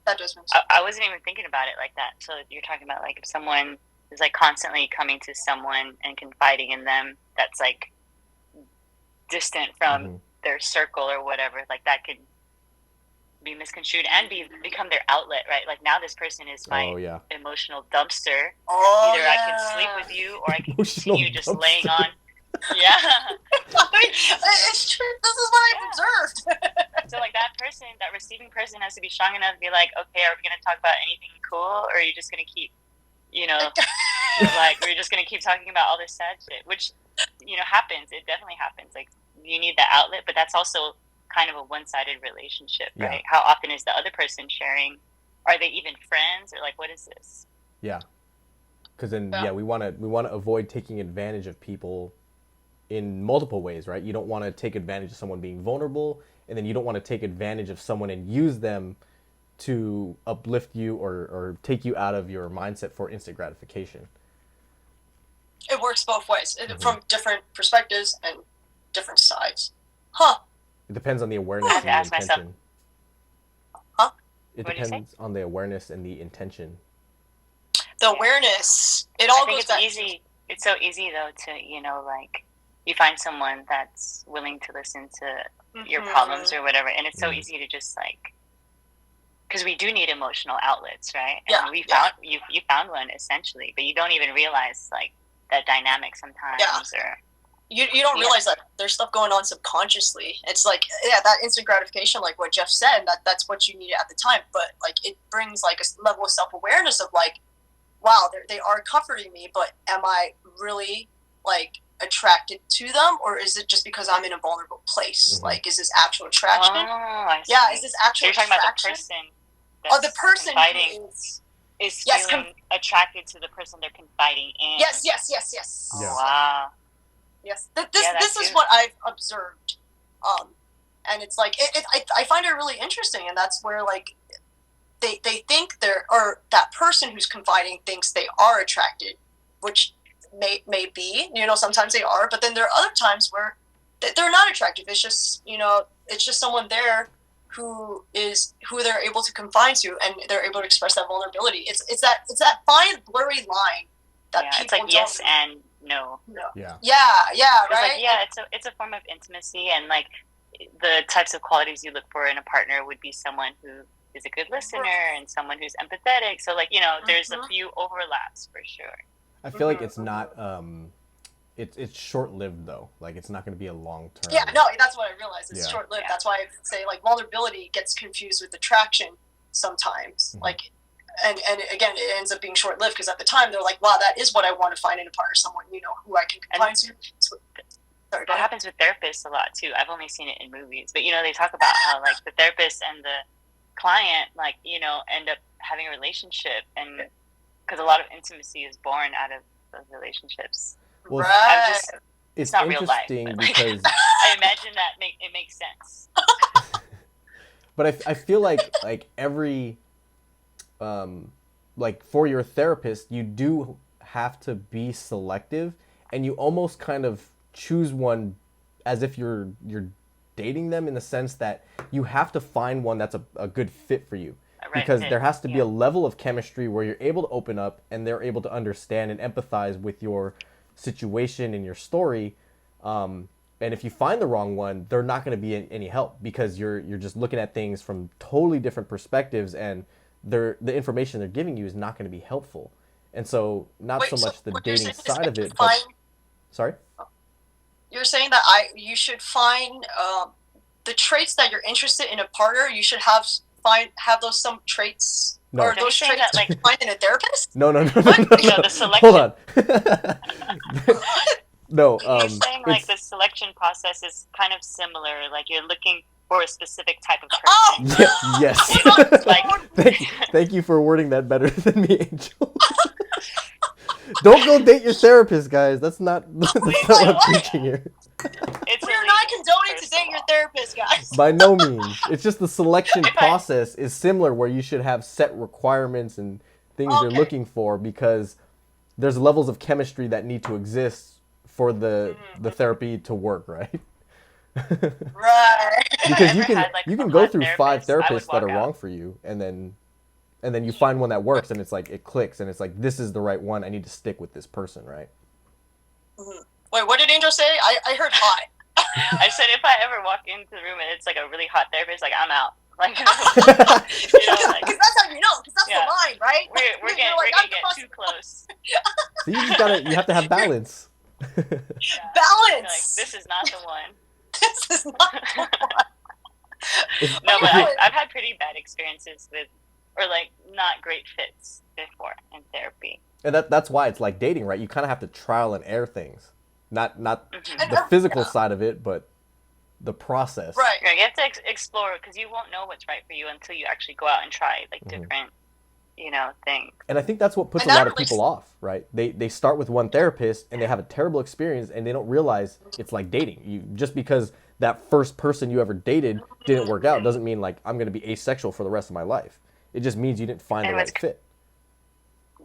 That does make sense. I wasn't even thinking about it like that. So you're talking about like if someone is like constantly coming to someone and confiding in them that's like distant from their circle or whatever, like that could be misconstrued and become their outlet, right? Like now this person is my emotional dumpster. Either I can sleep with you or I can continue just laying on Yeah. I mean, it's true. This is what I've observed. So like that person, that receiving person has to be strong enough to be like, okay, are we gonna talk about anything cool, or are you just gonna keep, like we're just gonna keep talking about all this sad shit, which happens. It definitely happens. Like you need the outlet, but that's also kind of a one-sided relationship, right? Yeah. How often is the other person sharing? Are they even friends, or like what is this? Yeah. Because then, we want to avoid taking advantage of people in multiple ways, right? You don't want to take advantage of someone being vulnerable, and then you don't want to take advantage of someone and use them to uplift you or take you out of your mindset for instant gratification. It works both ways, from different perspectives and different sides. Huh. It depends on the awareness I and have to the ask myself. intention. Huh? It What did you say? depends on the awareness and the intention. The awareness, it all I think goes it's back. easy. It's so easy though to like you find someone that's willing to listen to your problems or whatever, and it's so easy to just like, because we do need emotional outlets, right? And we found you found one essentially, but you don't even realize like that dynamic sometimes. Or you don't realize that there's stuff going on subconsciously. It's like that instant gratification, like what Jeff said, that's what you needed at the time, but like it brings like a level of self-awareness of like, wow, they are comforting me, but am I really like attracted to them, or is it just because I'm in a vulnerable place? Like, is this actual attraction? Is this actual You're talking attraction? About the person. The person confiding is feeling attracted to the person they're confiding in. Yes. Oh, wow. Yes, this is what I've observed, and it's like I find it really interesting, and that's where like they think or that person who's confiding thinks they are attracted, which may be, sometimes they are, but then there are other times where they're not attractive. It's just it's just someone there who they're able to confide to, and they're able to express that vulnerability. It's that fine blurry line that people it's like don't, yes and no. Yeah, right. Like, it's a form of intimacy, and like the types of qualities you look for in a partner would be someone who is a good listener and someone who's empathetic. So like there's a few overlaps for sure. I feel like it's not it's short-lived though. Like it's not going to be a long-term. Yeah, no, that's what I realized. It's short-lived. Yeah. That's why I say like vulnerability gets confused with attraction sometimes. Like, and again, it ends up being short-lived because at the time they're like, wow, that is what I want to find in a partner, someone who I can confide to. That happens with therapists a lot too. I've only seen it in movies, but they talk about how like the therapist and the client like end up having a relationship, and because a lot of intimacy is born out of those relationships. Well, it's not real life, because I imagine that it makes sense. But I feel like every like for your therapist, you do have to be selective, and you almost kind of choose one as if you're dating them, in the sense that you have to find one that's a good fit for you. Because there has to be a level of chemistry where you're able to open up and they're able to understand and empathize with your situation and your story. And if you find the wrong one, they're not going to be any help, because you're just looking at things from totally different perspectives, and the information they're giving you is not going to be helpful. And so so much the dating side of it, but sorry? You're saying that you should find the traits that you're interested in a partner. You should have those some traits, or those traits that like find in a therapist. No. The selection. Hold on. No. You're saying like the selection process is kind of similar. Like you're looking for a specific type of person. Yes. Like, thank you for wording that better than me, Angel. Don't go date your therapist, guys. That's not what I'm preaching here. We're not condoning to date your therapist, guys. By no means. It's just the selection process is similar, where you should have set requirements and things you're looking for, because there's levels of chemistry that need to exist for the therapy to work, right? Right. Because you can go through 5 therapists that are wrong for you, and then you find one that works, and it's like it clicks, and it's like, this is the right one. I need to stick with this person, right? Wait, what did Angel say? I heard hot. I said if I ever walk into the room and it's like a really hot therapist, like I'm out. Like, because that's how you know. Because that's the line, right? We're gonna get too close. So you have to have balance. Yeah. Balance. Like, this is not the one. This is not the one. No, but I've had pretty bad experiences with, or like not great fits before in therapy. And that's why it's like dating, right? You kind of have to trial and error things, not Mm-hmm. the physical side of it, but the process. Right. Yeah, you have to explore, because you won't know what's right for you until you actually go out and try like different, things. And I think that's what puts a lot of people off, right? They start with one therapist and they have a terrible experience and they don't realize it's like dating. You just because that first person you ever dated didn't work out doesn't mean like I'm going to be asexual for the rest of my life. It just means you didn't find the right fit.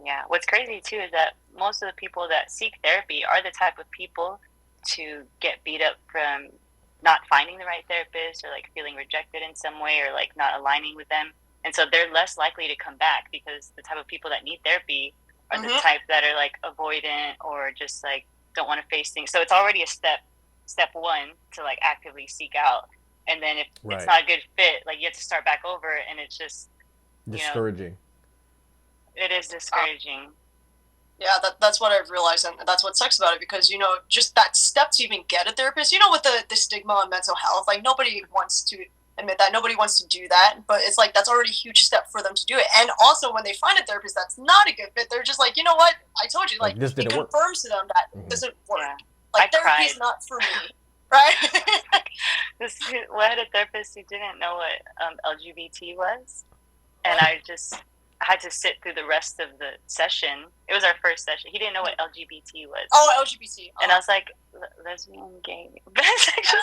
Yeah, what's crazy too is that most of the people that seek therapy are the type of people to get beat up from not finding the right therapist, or like feeling rejected in some way, or like not aligning with them. And so they're less likely to come back, because the type of people that need therapy are the type that are like avoidant, or just like don't want to face things. So it's already a step one to like actively seek out. And then if it's not a good fit, like you have to start back over, and it's just discouraging. It is discouraging. Yeah, that's what I've realized, and that's what sucks about it, because, just that step to even get a therapist, with the stigma on mental health, like, nobody wants to admit that, nobody wants to do that, but it's like, that's already a huge step for them to do it. And also, when they find a therapist that's not a good fit, they're just like, you know what, I told you, like this it didn't work. confirms to them that it doesn't work. Yeah. Like, therapy is not for me, right? I had a therapist who didn't know what LGBT was, and I had to sit through the rest of the session. It was our first session. He didn't know what LGBT was. Oh, LGBT. And I was like, lesbian, gay, bisexual.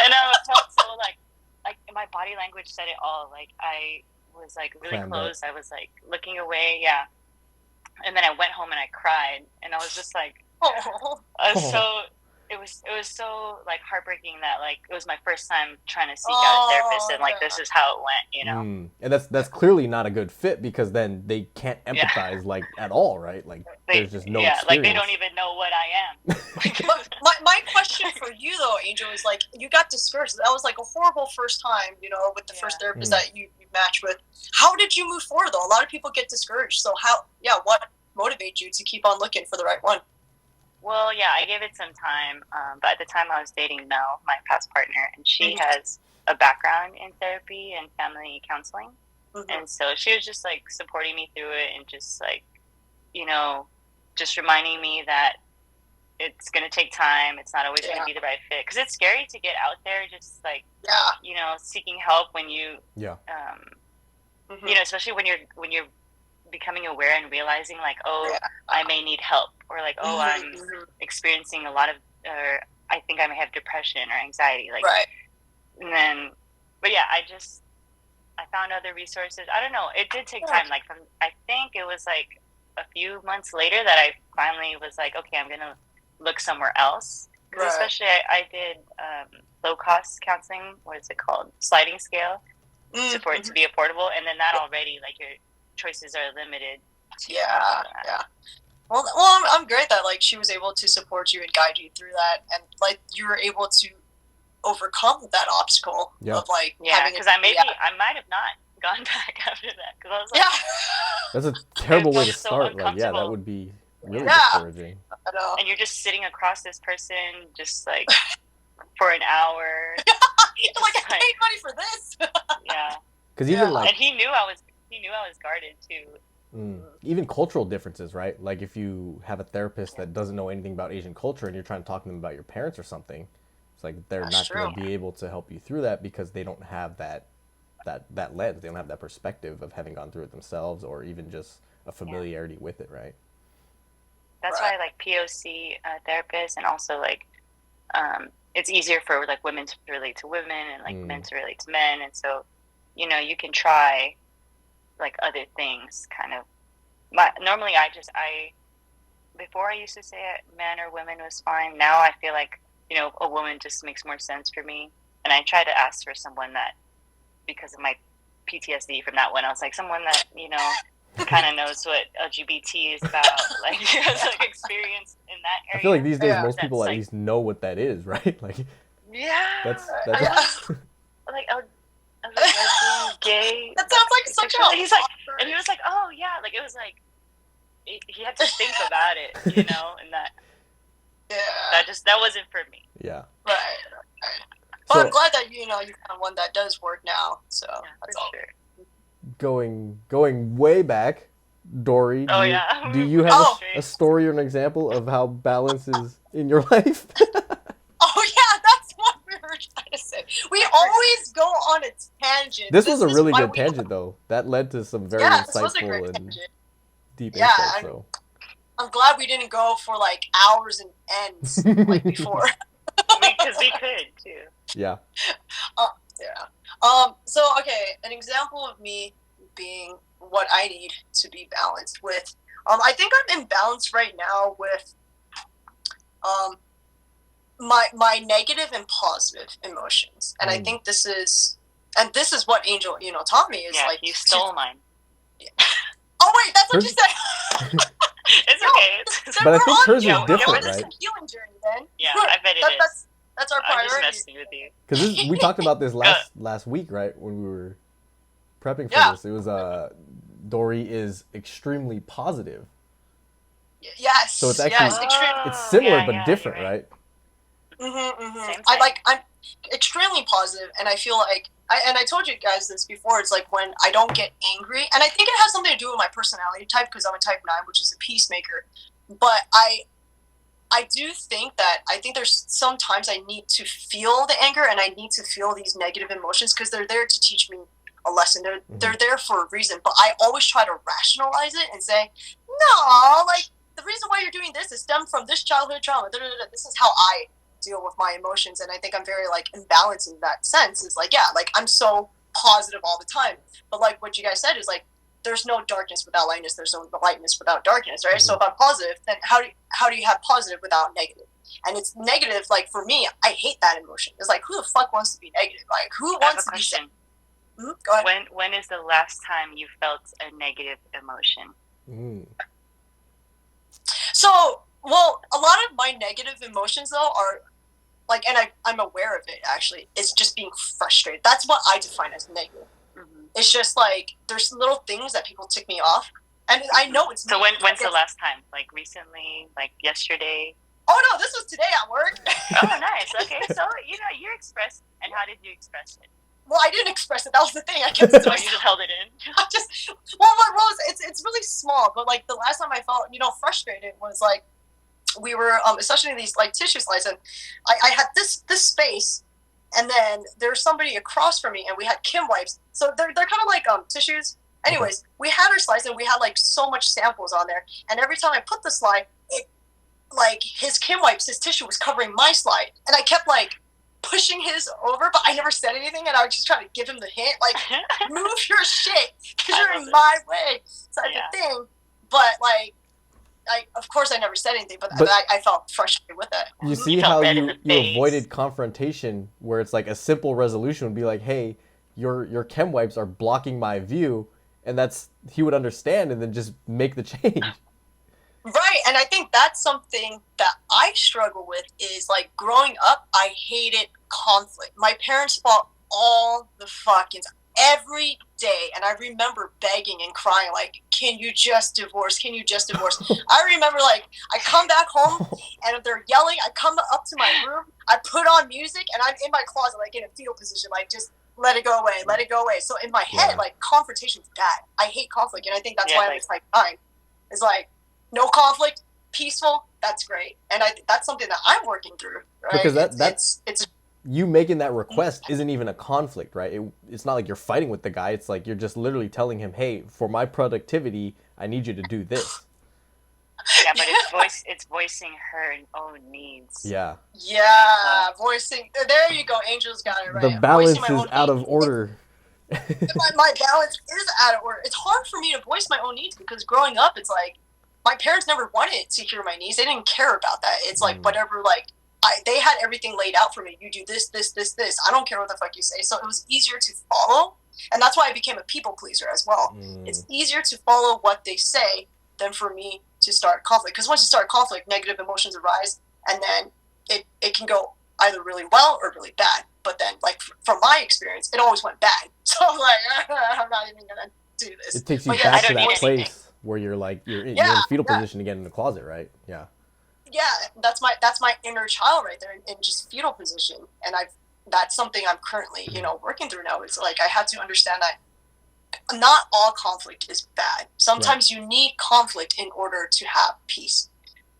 And I felt so like my body language said it all. Like I was like really closed. I was like looking away. Yeah. And then I went home and I cried, and I was just like, it was so like heartbreaking that like it was my first time trying to seek out a therapist, and like this is how it went, And that's clearly not a good fit, because then they can't empathize like at all, right? Like there's just no experience. Like they don't even know what I am. my question for you though, Angel, is like, you got discouraged. That was like a horrible first time, with the first therapist that you matched with. How did you move forward though? A lot of people get discouraged. So what motivated you to keep on looking for the right one? Well, yeah, I gave it some time, but at the time I was dating Mel, my past partner, and she has a background in therapy and family counseling, and so she was just like supporting me through it, and just like, just reminding me that it's going to take time. It's not always going to be the right fit, because it's scary to get out there, just like, seeking help when you, especially when you're becoming aware and realizing like, I may need help, or like, I'm experiencing a lot of, or I think I may have depression or anxiety, like, and then, but yeah, I found other resources. I don't know, it did take time, like I think it was like a few months later that I finally was like, okay, I'm gonna look somewhere else, because especially I did low cost counseling, what is it called, sliding scale, for it to be affordable, and then that already, like, your choices are limited. Well, I'm great that like she was able to support you and guide you through that, and like you were able to overcome that obstacle of like because I might have not gone back after that, because I was like, that's a terrible way to start. So like, that would be really discouraging. I know. And you're just sitting across this person just like for an hour. Like, I paid money for this. Because even like, and he knew I was guarded too. Even cultural differences, right? Like if you have a therapist that doesn't know anything about Asian culture and you're trying to talk to them about your parents or something, it's like they're not going to be able to help you through that, because they don't have that lens. They don't have that perspective of having gone through it themselves, or even just a familiarity with it, right? That's why I like POC therapists, and also like it's easier for like women to relate to women, and like men to relate to men, and so you can try like other things kind of. Normally I before I used to say men or women was fine. Now I feel like a woman just makes more sense for me, and I try to ask for someone that, because of my PTSD from that one, I was like, someone that kind of knows what LGBT is about, like has like experience in that area. I feel like these days most people at least know what that is, right? Like that's like lesbian, gay. That sounds like such a. He's like, and he was like, oh yeah, like it was like he had to think about it, and that. Yeah. that wasn't for me. Yeah. Right. But So I'm glad that you found one that does work now. So Yeah, that's for all. sure. going way back, Dory, Oh do yeah. you We're have Oh. a story or an example of how balance is in your life? Oh yeah, that's what we were trying to say. We always go on a tangent. This was a is really why good we- tangent, though. That led to some very Yeah, this was a great insightful and tangent. deep Yeah, insight. So I'm glad we didn't go for like hours and ends like before. Because we could too. yeah. Yeah. So okay, an example of me being what I need to be balanced with. I think I'm imbalanced right now with my negative and positive emotions, and I think this is what Angel taught me is Yeah, like you stole mine. Oh wait, that's what you said. It's No, okay. But I think hers is Yeah, different, this is right? a healing journey, then. Yeah, I bet it is. That's our I'm just priority. messing with you. Because we talked about this last week, right? When we were prepping for Yeah. this, it was Dory is extremely positive. Yes. So it's actually- yes, extreme. It's similar Yeah, but yeah, different, you're right. Mm-hmm. Same I'm extremely positive, and I feel like I told you guys this before. It's like when I don't get angry, and I think it has something to do with my personality type because I'm a type 9, which is a peacemaker. But I do think that there's sometimes I need to feel the anger and I need to feel these negative emotions because they're there to teach me a lesson. They're there for a reason. But I always try to rationalize it and say, no, like the reason why you're doing this is stemmed from this childhood trauma. This is how I deal with my emotions, and I think I'm very like imbalanced in that sense. Is like, yeah, like I'm so positive all the time, but like what you guys said is like there's no darkness without lightness, there's no lightness without darkness, right? So if I'm positive, then how do you have positive without negative? And it's negative, like for me, I hate that emotion. It's like, who the fuck wants to be negative? Like who I have wants a to be question. Go ahead. When is the last time you felt a negative emotion? So, well, a lot of my negative emotions though are like, and I'm aware of it actually, is just being frustrated. That's what I define as negative. Mm-hmm. It's just like there's little things that people tick me off, and I know it's So me. when's the last time? Like recently? Like yesterday? Oh no, this was today at work. Oh, nice. Okay, so you expressed, and how did you express it? Well, I didn't express it. That was the thing. I kept So you just held it in. I just what it's really small, but like the last time I felt frustrated was like we were especially in these like tissue slides, and I had this space, and then there's somebody across from me, and we had Kim wipes, so they're kind of like tissues. Anyways, we had our slides, and we had like so much samples on there, and every time I put the slide, it like his Kim wipes, his tissue was covering my slide, and I kept like pushing his over, but I never said anything, and I was just trying to give him the hint, like move your shit because you're in my way, type of thing. But like, of course I never said anything, but I felt frustrated with it. You see how you avoided confrontation, where it's like a simple resolution would be like, hey, your chem wipes are blocking my view, and he would understand and then just make the change. Right, and I think that's something that I struggle with is like growing up, I hated conflict. My parents fought all the fucking every day, and I remember begging and crying like, can you just divorce? Can you just divorce? I remember like I come back home and they're yelling, I come up to my room, I put on music, and I'm in my closet like in a fetal position, like just let it go away, let it go away. So in my head, like confrontation's bad. I hate conflict, and I think that's why I'm like fine. It's like no conflict, peaceful, that's great. And I think that's something that I'm working through, right? Because that's you making that request isn't even a conflict, right? It's not like you're fighting with the guy. It's like you're just literally telling him, hey, for my productivity, I need you to do this. Yeah, but it's voicing her own needs. Yeah. Yeah, voicing. There you go. Angel's got it right. The balance is out of order. my balance is out of order. It's hard for me to voice my own needs because growing up, it's like my parents never wanted to hear my needs. They didn't care about that. It's like whatever, like they had everything laid out for me. You do this, this, this, this. I don't care what the fuck you say. So it was easier to follow, and that's why I became a people pleaser as well. It's easier to follow what they say than for me to start conflict. Because once you start conflict, negative emotions arise, and then it can go either really well or really bad. But then, like from my experience, it always went bad. So I'm like, I'm not even gonna do this. It takes you back to that place where you're like you're in fetal position again in the closet, right? Yeah. yeah, that's my inner child right there in just fetal position, and that's something I'm currently, working through now. It's like I had to understand that not all conflict is bad. Sometimes you need conflict in order to have peace.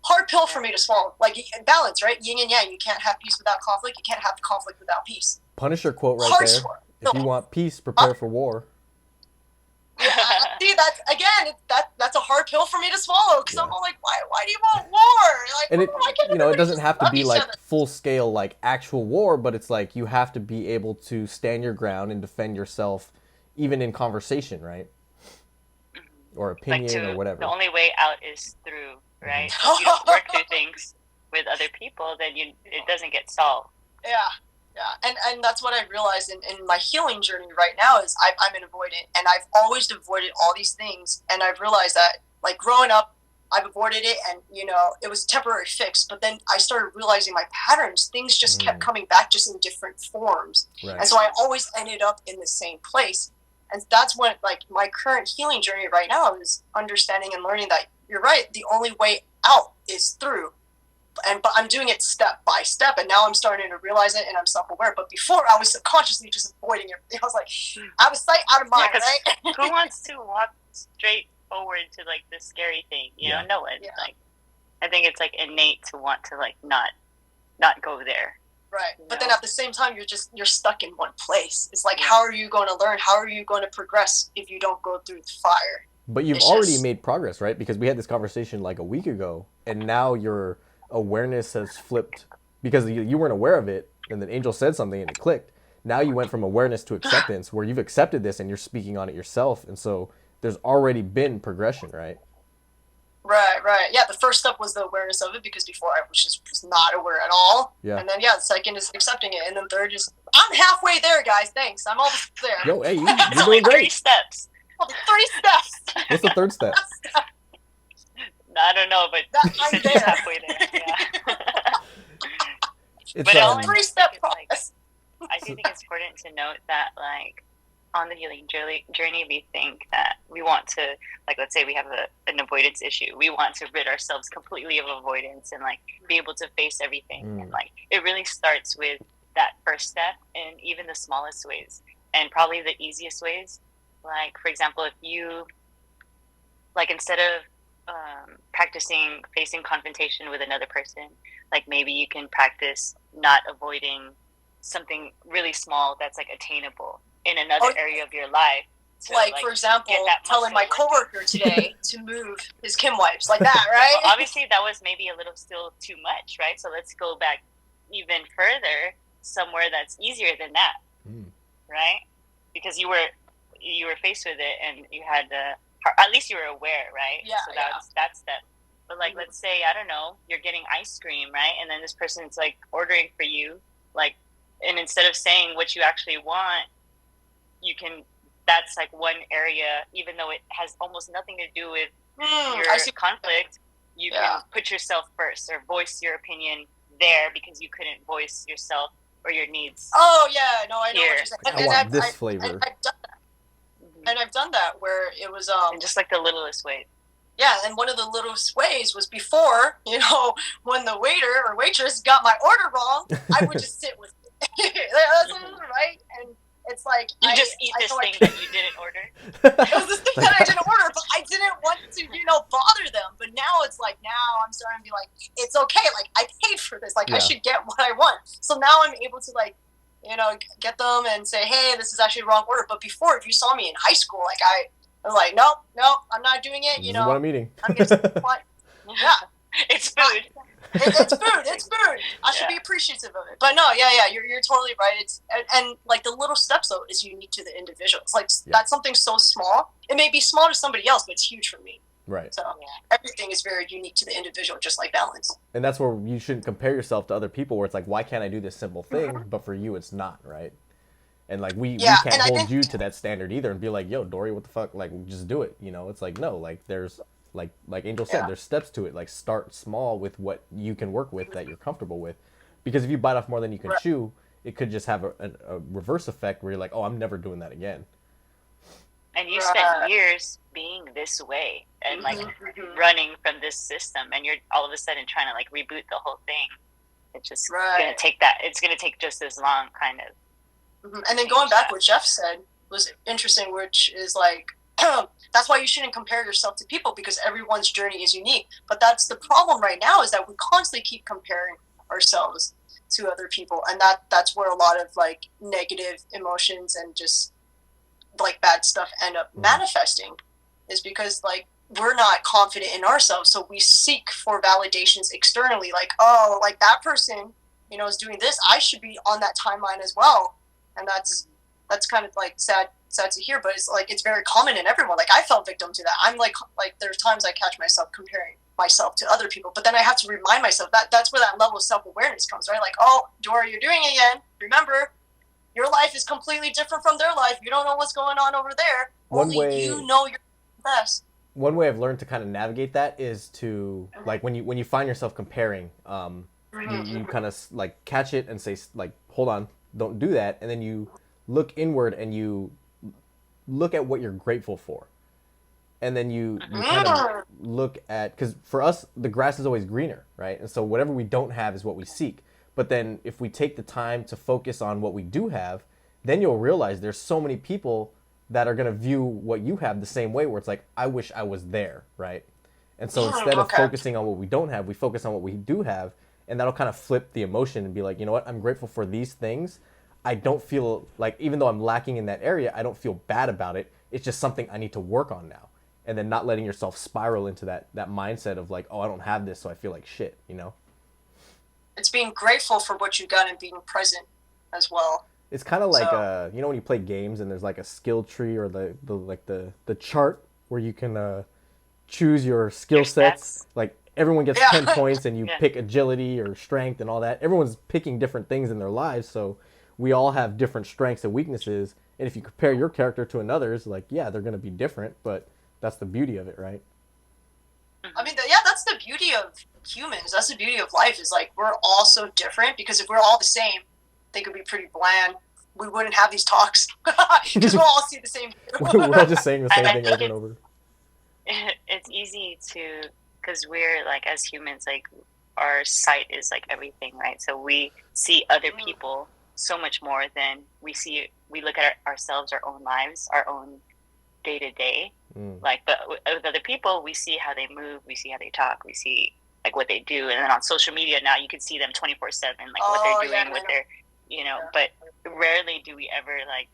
Hard pill for me to swallow. Like balance, right? Yin and yang. You can't have peace without conflict. You can't have conflict without peace. Punisher quote right Hard there. swallow. If you want peace, prepare for war. Yeah, see, that's a hard pill for me to swallow because I'm all like, why do you want war? Like, And why can't it everybody doesn't just have to love be each like other? full scale, like actual war, but it's like you have to be able to stand your ground and defend yourself, even in conversation, right? Or opinion or whatever. The only way out is through, right? So if you don't work through things with other people, then it doesn't get solved. Yeah, and that's what I realized in my healing journey right now is I'm an avoidant, and I've always avoided all these things, and I've realized that, like, growing up, I've avoided it, and, it was a temporary fix, but then I started realizing my patterns. Things just kept coming back just in different forms, Right. and so I always ended up in the same place, and that's when, like, my current healing journey right now is understanding and learning that you're right, the only way out is through. But I'm doing it step by step, and now I'm starting to realize it, and I'm self-aware. But before, I was subconsciously just avoiding it. I was like, out of sight, out of mind, right? Who wants to walk straight forward to, like, the scary thing? No one. Yeah. Like, I think it's, like, innate to want to, like, not go there. Right. But then at the same time, you're stuck in one place. It's like, how are you going to learn? How are you going to progress if you don't go through the fire? But you've already made progress, right? Because we had this conversation like a week ago, and now your awareness has flipped because you weren't aware of it, and then Angel said something and it clicked. Now you went from awareness to acceptance, where you've accepted this and you're speaking on it yourself, and so there's already been progression, right? Right. Yeah, the first step was the awareness of it, because before I was not aware at all. Yeah. And then, the second is accepting it, and then third is, I'm halfway there, guys. Thanks. I'm almost there. Yo, hey, you're It's doing only 3 great. steps. Oh, 3 steps. What's the third step? I don't know, but you I'm said there. she's halfway there. Yeah. It's But all in 3-step it's like- process. I do think it's important to note that, like, on the healing journey, we think that we want to, like, let's say we have an avoidance issue. We want to rid ourselves completely of avoidance and, like, be able to face everything. And, like, it really starts with that first step in even the smallest ways, and probably the easiest ways. Like, for example, if you, like, instead of practicing facing confrontation with another person, like, maybe you can practice not avoiding something really small that's, like, attainable in another area of your life. Like, for example, telling my coworker today to move his Kim wipes, like that, right? Well, obviously, that was maybe a little still too much, right? So let's go back even further, somewhere that's easier than that, right? Because you were faced with it, and you had at least you were aware, right? Yeah. So that's that. But, like, let's say, I don't know, you're getting ice cream, right? And then this person's, like, ordering for you, like, and instead of saying what you actually want, you can, that's, like, one area, even though it has almost nothing to do with your conflict, you can put yourself first or voice your opinion there because you couldn't voice yourself or your needs. Oh, yeah, no, I know what you're saying. I want this flavor. I've done that. And I've done that where it was and just, like, the littlest way. Yeah, and one of the littlest ways was before, when the waiter or waitress got my order wrong, I would just sit with it. That's right? And it's like, you just eat this thing that you didn't order. It was this thing that I didn't order, but I didn't want to, bother them. But now it's like, now I'm starting to be like, it's okay. Like, I paid for this. Like, I should get what I want. So now I'm able to, like, get them and say, hey, this is actually the wrong order. But before, if you saw me in high school, like, I was like, nope, I'm not doing it. This is what I'm eating. I'm going to yeah. It's food. It's food. I should be appreciative of it. But no, you're totally right. It's and like, the little steps, though, is unique to the individual. It's like, that's something so small. It may be small to somebody else, but it's huge for me. Right. So everything is very unique to the individual, just like balance. And that's where you shouldn't compare yourself to other people, where it's like, why can't I do this simple thing? But for you, it's not, right? And, like, we can't hold you to that standard either and be like, yo, Dory, what the fuck? Like, just do it. It's like, no, like, there's, like Angel said, there's steps to it. Like, start small with what you can work with, that you're comfortable with. Because if you bite off more than you can chew, it could just have a reverse effect where you're like, oh, I'm never doing that again. And you spent Right. years being this way and like Mhm. running from this system, and you're all of a sudden trying to like reboot the whole thing. It's just gonna Right. take that. It's gonna take just as long, kind of. And then going back, what Jeff said was interesting, which is like, that's why you shouldn't compare yourself to people because everyone's journey is unique. But that's the problem right now is that we constantly keep comparing ourselves to other people, and that's where a lot of like negative emotions and just like bad stuff end up manifesting, is because like we're not confident in ourselves, so we seek for validations externally, like, oh, like that person, is doing this, I should be on that timeline as well. And that's kind of like sad to hear, but it's like it's very common in everyone. Like I fell victim to that. I'm like there's times I catch myself comparing myself to other people, but then I have to remind myself that that's where that level of self-awareness comes, right? Like, oh, Dory, you're doing it again. Remember, your life is completely different from their life. You don't know what's going on over there. One Only way you know your best. one way I've learned to kind of navigate that is to like when you find yourself comparing, you kind of like catch it and say like, hold on, don't do that, and then you look inward and you look at what you're grateful for, and then you kind of look at, because for us the grass is always greener, right? And so whatever we don't have is what we seek. But then if we take the time to focus on what we do have, then you'll realize there's so many people that are going to view what you have the same way, where it's like, I wish I was there, right? And so instead of Okay. focusing on what we don't have, we focus on what we do have, and that'll kind of flip the emotion and be like, you know what, I'm grateful for these things. I don't feel like, even though I'm lacking in that area, I don't feel bad about it. It's just something I need to work on now. And then not letting yourself spiral into that mindset of like, oh, I don't have this, so I feel like shit, you know? It's being grateful for what you got and being present as well. It's kind of like So you know, when you play games and there's like a skill tree or the chart where you can choose your skill Your sets. stats. Like everyone gets yeah. 10 points and you Yeah. pick agility or strength and all that. Everyone's picking different things in their lives, so we all have different strengths and weaknesses. And if you compare your character to another's, like, yeah, they're going to be different, but that's the beauty of it, right? I mean, yeah, that's the beauty of humans. That's the beauty of life, is like we're all so different, because if we're all the same, they could be pretty bland. We wouldn't have these talks because we'll all see the same. We're all just saying the same I thing think over and over. it's easy to, because we're like, as humans, like our sight is like everything, right? So we see other people so much more than we look at ourselves, our own lives, our own day to day. Like, but with other people, we see how they move, we see how they talk, we see like what they do, and then on social media now you can see them 24/7, like what they're doing, what they're, But rarely do we ever like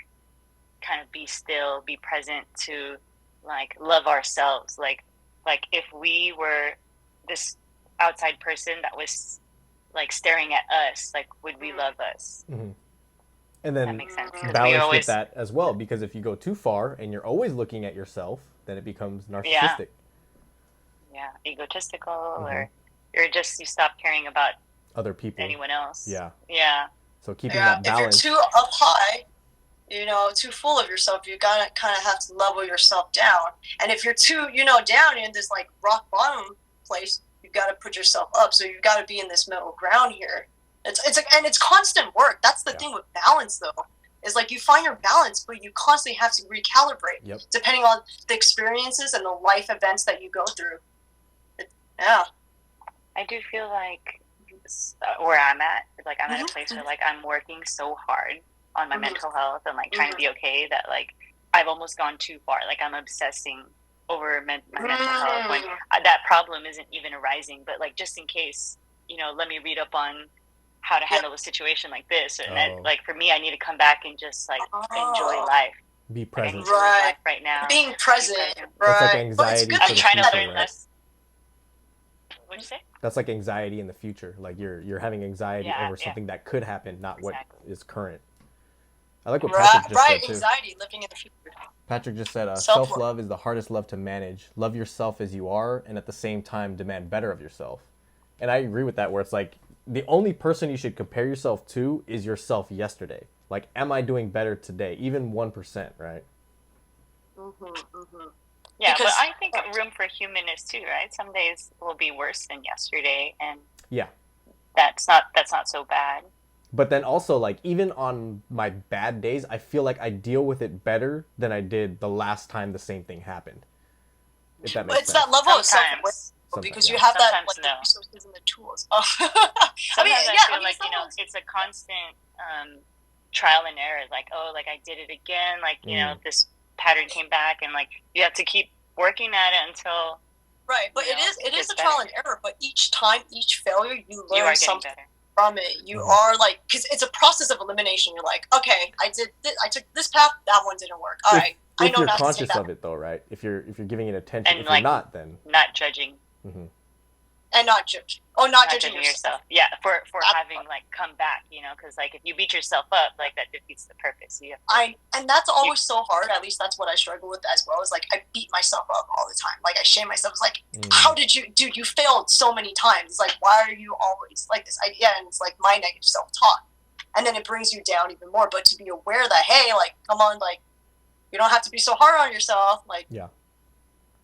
kind of be still, be present to like love ourselves. Like if we were this outside person that was like staring at us, like would we love us? And That then makes sense. 'Cause we balance with always, that as well, because if you go too far and you're always looking at yourself, then it becomes yeah, narcissistic. egotistical, or you stop caring about Other people. anyone else. Yeah. Yeah. So keeping Yeah, that if you're balance. too up high, too full of yourself, you gotta kind of have to level yourself down. And if you're too, down in this like rock bottom place, you got to put yourself up. So you got to be in this middle ground here. And it's constant work. That's the thing with balance, though, is like you find your balance, but you constantly have to recalibrate depending on the experiences and the life events that you go through. Yeah. I do feel like where I'm at, like I'm at a place where like I'm working so hard on my mental health and like trying to be okay, that like I've almost gone too far. Like I'm obsessing over my mental health when that problem isn't even arising. But like just in case, let me read up on how to handle a situation like this. And then, like for me, I need to come back and just like enjoy life. Be Like, I present. need to live life right now. Being present. present. Right. That's like But it's anxiety good for I'm the trying to future, learn right? less. What'd you say? That's like anxiety in the future. Like you're having anxiety over Yeah. something that could happen, not Exactly. what is current. I like what Patrick just said too. Anxiety, living in the future. Patrick just said, Self-love. self-love is the hardest love to manage. Love yourself as you are, and at the same time, demand better of yourself. And I agree with that, where it's like, the only person you should compare yourself to is yourself yesterday. Like, am I doing better today? Even 1%, right? Yeah, Because- but I think room for humanness too, right? Some days will be worse than yesterday, and Yeah. that's not so bad. But then also, like, even on my bad days, I feel like I deal with it better than I did the last time the same thing happened. If that But makes it's sense. that level of self-awareness Sometimes. because Yeah. you have that, Sometimes like, the no. resources and the tools. Oh. I mean, Sometimes I yeah, feel I mean, like, you know, sometimes, it's a constant trial and error. Like, oh, like I did it again. Like, you know, this pattern came back, and like you have to keep working at it until right. But you know, it is gets a trial better. and error. But each time, each failure, you You learn are getting something better. from it. You are like, because it's a process of elimination. You're like, okay, I took this path, that one didn't work. All right, I If know you're not to take conscious that. of it, though, right? If you're giving it attention. And If like you're not, then not judging. And not judge. Oh, not judging yourself. Yeah, for That's having like come back, you know, because like if you beat yourself up, like that defeats the purpose. You have to, And that's always so hard. At least that's what I struggle with as well. Is like I beat myself up all the time. Like I shame myself. It's like, how did you, dude? You failed so many times. It's like, why are you always like this? And it's like my negative self-talk, and then it brings you down even more. But to be aware that, hey, like, come on, like, you don't have to be so hard on yourself. Like, yeah.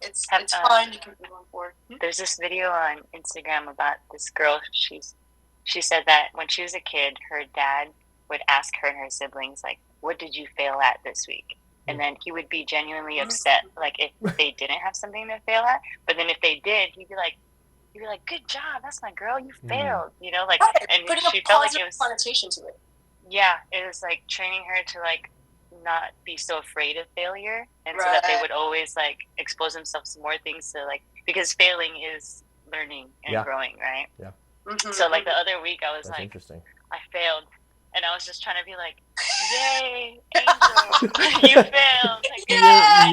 it's fine. You can move on forward. There's this video on Instagram about this girl. She said that when she was a kid, her dad would ask her and her siblings, like, what did you fail at this week? And then he would be genuinely upset, like, if they didn't have something to fail at. But then if they did, he'd be like, good job, that's my girl, you failed, you know, like, Right. and Putting she a felt like positive it was, connotation to it. yeah, it was like training her to like not be so afraid of failure, and so that they would always like expose themselves to more things, to like, because failing is learning and growing, right? Yeah. So like the other week I was That's like, interesting. I failed, and I was just trying to be like, yay, Angel, you failed, like, I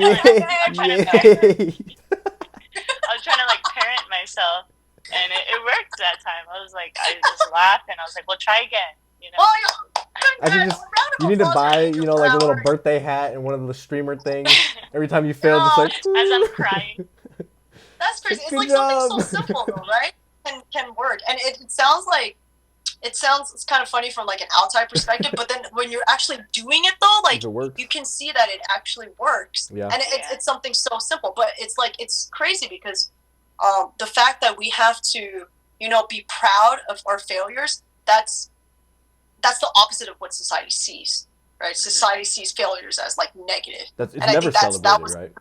was trying to like parent myself, and it worked that time. I was like, I just laughed, and I was like, well, try again, you know. I think you need to buy, you know, like a little birthday hat and one of the streamer things. Every time you fail, just like, as I'm crying. That's crazy. It's like job. something so simple, though, right? Can work, and it sounds like it's kind of funny from like an outside perspective, but then when you're actually doing it, though, like you can see that it actually works. Yeah. And it's something so simple, but it's like it's crazy because the fact that we have to, you know, be proud of our failures. That's the opposite of what society sees, right? Society sees failures as like negative. It's never celebrated, right?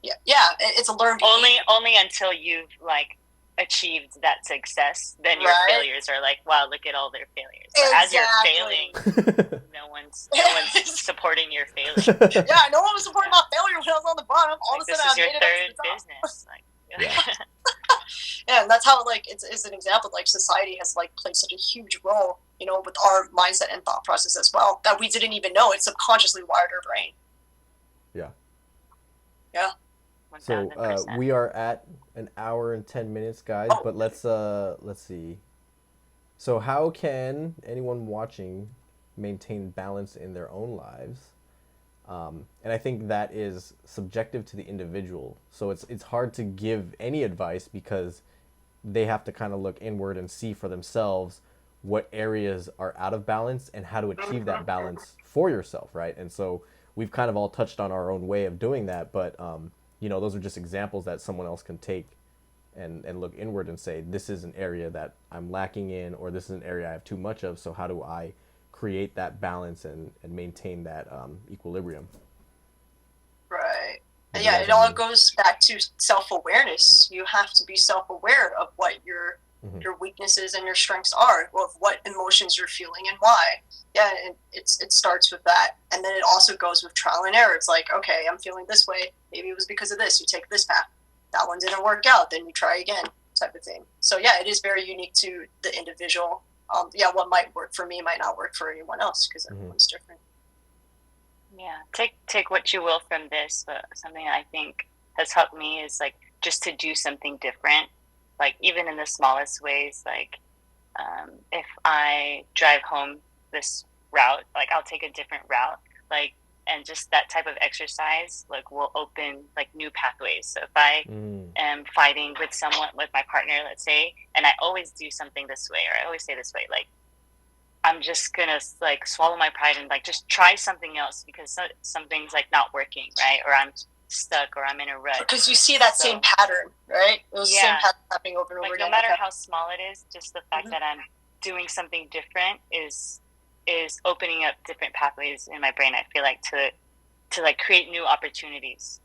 Yeah, it's a learned behavior. Only until you've like achieved that success, then your failures are like, wow, look at all their failures. But as you're failing, no one's supporting your failure. Yeah, no one was supporting my failure when I was on the bottom. All like, of a sudden, this is your third business. Like, yeah, and that's how like it's an example. Like society has like played such a huge role, you know, with our mindset and thought process as well that we didn't even know. It subconsciously wired our brain. Yeah. Yeah. So we are at an hour and 10 minutes, guys. But let's see. So how can anyone watching maintain balance in their own lives? And I think that is subjective to the individual. So it's hard to give any advice because they have to kind of look inward and see for themselves what areas are out of balance and how to achieve that balance for yourself, right? And so we've kind of all touched on our own way of doing that, but you know, those are just examples that someone else can take and look inward and say, this is an area that I'm lacking in, or this is an area I have too much of, so how do I create that balance and maintain that equilibrium? Right. And yeah, it all goes back to self-awareness. You have to be self-aware of what your weaknesses and your strengths are, of what emotions you're feeling and why. Yeah, and it starts with that. And then it also goes with trial and error. It's like, okay, I'm feeling this way. Maybe it was because of this. You take this path. That one didn't work out. Then you try again, type of thing. So yeah, it is very unique to the individual. What might work for me might not work for anyone else because everyone's different. Yeah, take what you will from this, but something I think has helped me is like just to do something different, like even in the smallest ways. Like if I drive home this route, like I'll take a different route, like, and just that type of exercise like will open like new pathways. So if I am fighting with someone, with my partner, let's say, and I always do something this way, or I always say this way, like I'm just gonna like swallow my pride and like just try something else because something's like not working, right? Or I'm stuck, or I'm in a rut. Because you see that same pattern, right? Those same patterns happening over and over again. No matter how small it is, just the fact that I'm doing something different is opening up different pathways in my brain. I feel like to like create new opportunities.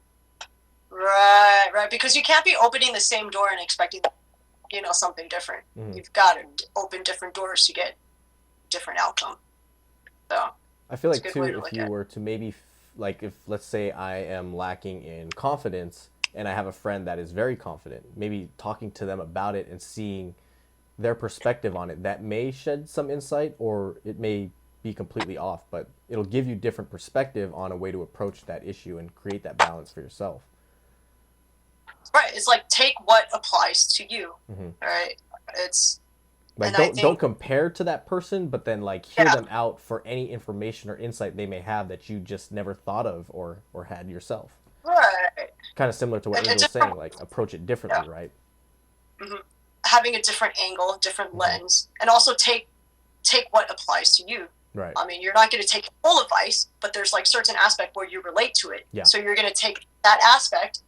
Right. Because you can't be opening the same door and expecting, something different. You've got to open different doors to get different outcome. So I feel like too, if you were to maybe like, if let's say I am lacking in confidence and I have a friend that is very confident, maybe talking to them about it and seeing their perspective on it, that may shed some insight, or it may be completely off, but it'll give you different perspective on a way to approach that issue and create that balance for yourself. Right. It's like, take what applies to you. Right. It's like, don't compare to that person, but then like hear them out for any information or insight they may have that you just never thought of or had yourself. Right. Kind of similar to what Angel was saying, like approach it differently, right? Having a different angle, different lens, and also take what applies to you. Right. I mean, you're not going to take full advice, but there's like certain aspect where you relate to it. Yeah. So you're going to take that aspect,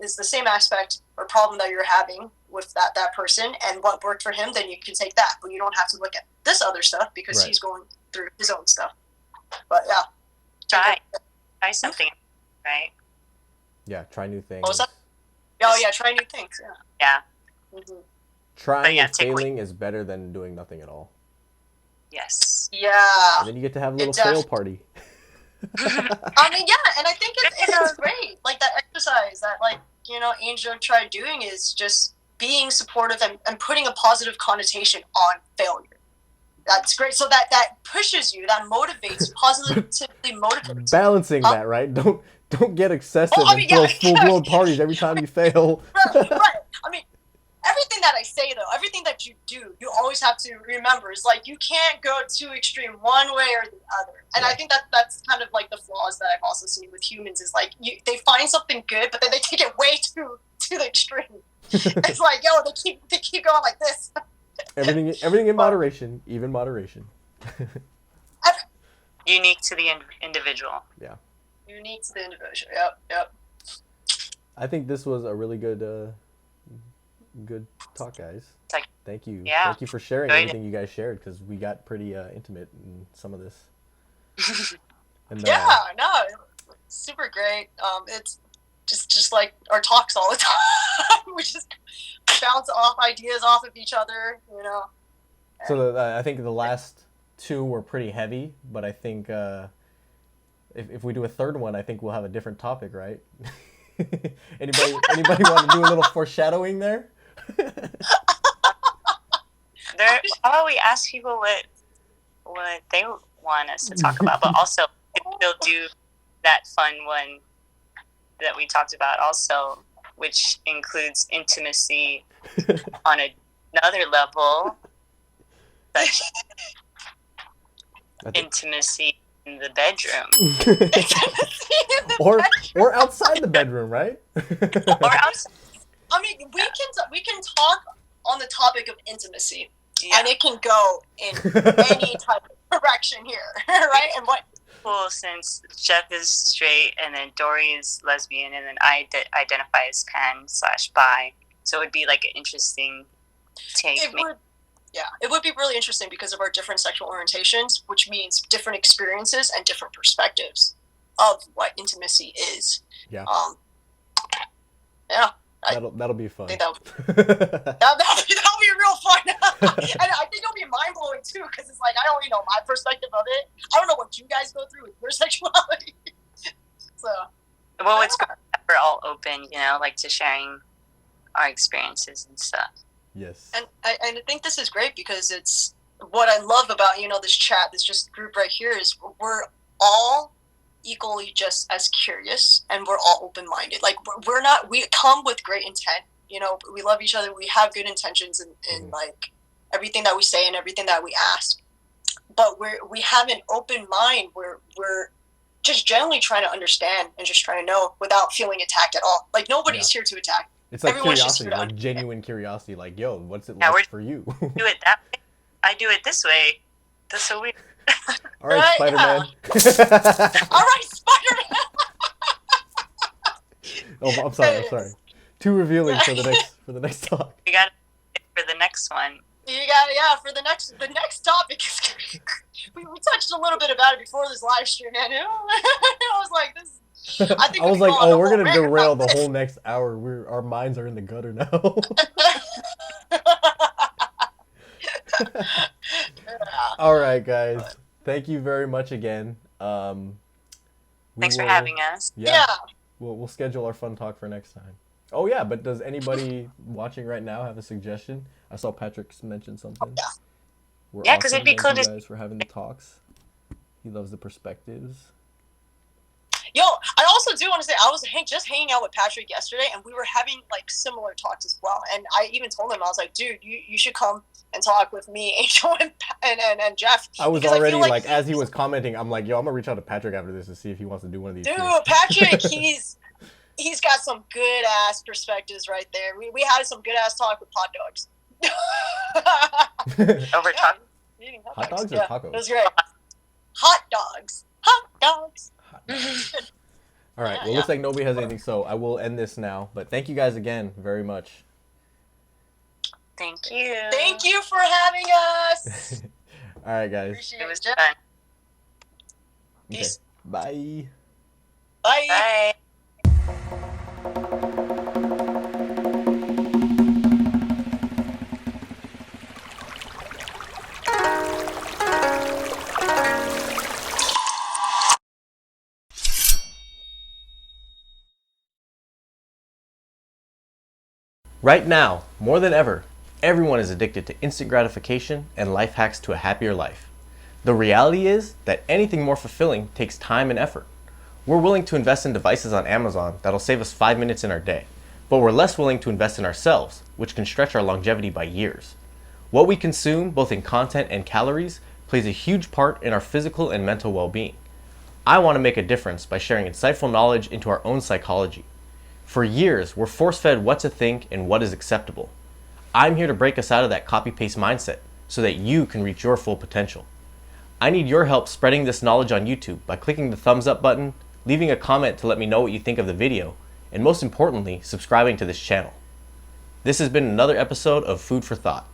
is the same aspect or problem that you're having with that person, and what worked for him, then you can take that. But you don't have to look at this other stuff because he's going through his own stuff. But try something, right? Yeah, try new things. What was that? Oh yeah, try new things. Yeah. Trying and failing is better than doing nothing at all. Yes. Yeah. And then you get to have a little fail party. I mean, yeah, and I think it's great. Like that exercise that, like, Angel tried doing is just being supportive and putting a positive connotation on failure. That's great. So that pushes you, that motivates, positively motivates. Balancing that, right? Don't get excessive and throw full-blown parties every time you fail. Right. I mean, everything that I say, though, everything that you do, you always have to remember is like you can't go too extreme one way or the other. And I think that's kind of like the flaws that I've also seen with humans is like they find something good, but then they take it way to the extreme. It's like, they keep going like this. Everything in moderation, even moderation. Unique to the individual. Yeah. Unique to the individual. Yep. I think this was a really good talk, guys. Thank you. Yeah. Thank you for sharing everything you guys shared, because we got pretty intimate in some of this. And, super great. It's just like our talks all the time. We just bounce off ideas off of each other, So I think the last two were pretty heavy, but I think if we do a third one, I think we'll have a different topic, right? Anybody want to do a little foreshadowing there? How about we ask people what they want us to talk about, but also they'll do that fun one that we talked about also, which includes intimacy on another level, such intimacy in the bedroom. or outside the bedroom, right? Or outside. I mean, we can talk on the topic of intimacy, and it can go in any type of direction here, right? And what? Cool, since Jeff is straight, and then Dory is lesbian, and then I identify as pan/bi, so it would be like an interesting take. It would be really interesting because of our different sexual orientations, which means different experiences and different perspectives of what intimacy is. Yeah. That'll be fun. That'll be real fun. And I think it'll be mind blowing too, because it's like I only know my perspective of it. I don't know what you guys go through with your sexuality. So, well, it's good that we're all open, like to sharing our experiences and stuff. Yes. And I think this is great because it's what I love about this chat, this just group right here, is we're all equally just as curious, and we're all open-minded. Like we come with great intent. We love each other. We have good intentions in like everything that we say and everything that we ask. But we have an open mind where we're just generally trying to understand and just trying to know without feeling attacked at all. Like nobody's here to attack. It's like curiosity, like genuine curiosity. Like, yo, what's it like for you? Do it that way. I do it this way. That's so weird. All right, Spider-Man. All right, Spider-Man. Oh, I'm sorry. Too revealing for the next talk. We got it for the next one. yeah. For the next topic is we touched a little bit about it before this live stream, and I was like, this. I think I was like, oh, we're gonna derail the whole next hour. Our minds are in the gutter now. All right, guys. Thank you very much again. Thanks for having us. Yeah. We'll schedule our fun talk for next time. Oh yeah, but does anybody watching right now have a suggestion? I saw Patrick mention something. Yeah, because it'd be cool to. to. You guys for having the talks. He loves the perspectives. Yo, I also do want to say I was just hanging out with Patrick yesterday, and we were having like similar talks as well. And I even told him, I was like, dude, you should come and talk with me, Angel, and Jeff. I was already like as he was commenting, I'm like, yo, I'm gonna reach out to Patrick after this to see if he wants to do one of these. Dude, too. Patrick, he's got some good ass perspectives right there. We had some good ass talk with hot dogs. Over talk. Hot dogs or tacos? It was great. Hot dogs. Hot dogs. All right. Well, looks like nobody has anything, so I will end this now. But thank you guys again very much. Thank you. Thank you for having us. All right, guys. Appreciate It was it. fun. Peace. Okay. Bye. Bye. Bye. Right now, more than ever, everyone is addicted to instant gratification and life hacks to a happier life. The reality is that anything more fulfilling takes time and effort. We're willing to invest in devices on Amazon that'll save us 5 minutes in our day, but we're less willing to invest in ourselves, which can stretch our longevity by years. What we consume, both in content and calories, plays a huge part in our physical and mental well-being. I want to make a difference by sharing insightful knowledge into our own psychology. For years, we're force-fed what to think and what is acceptable. I'm here to break us out of that copy-paste mindset so that you can reach your full potential. I need your help spreading this knowledge on YouTube by clicking the thumbs up button, leaving a comment to let me know what you think of the video, and most importantly, subscribing to this channel. This has been another episode of Food for Thought.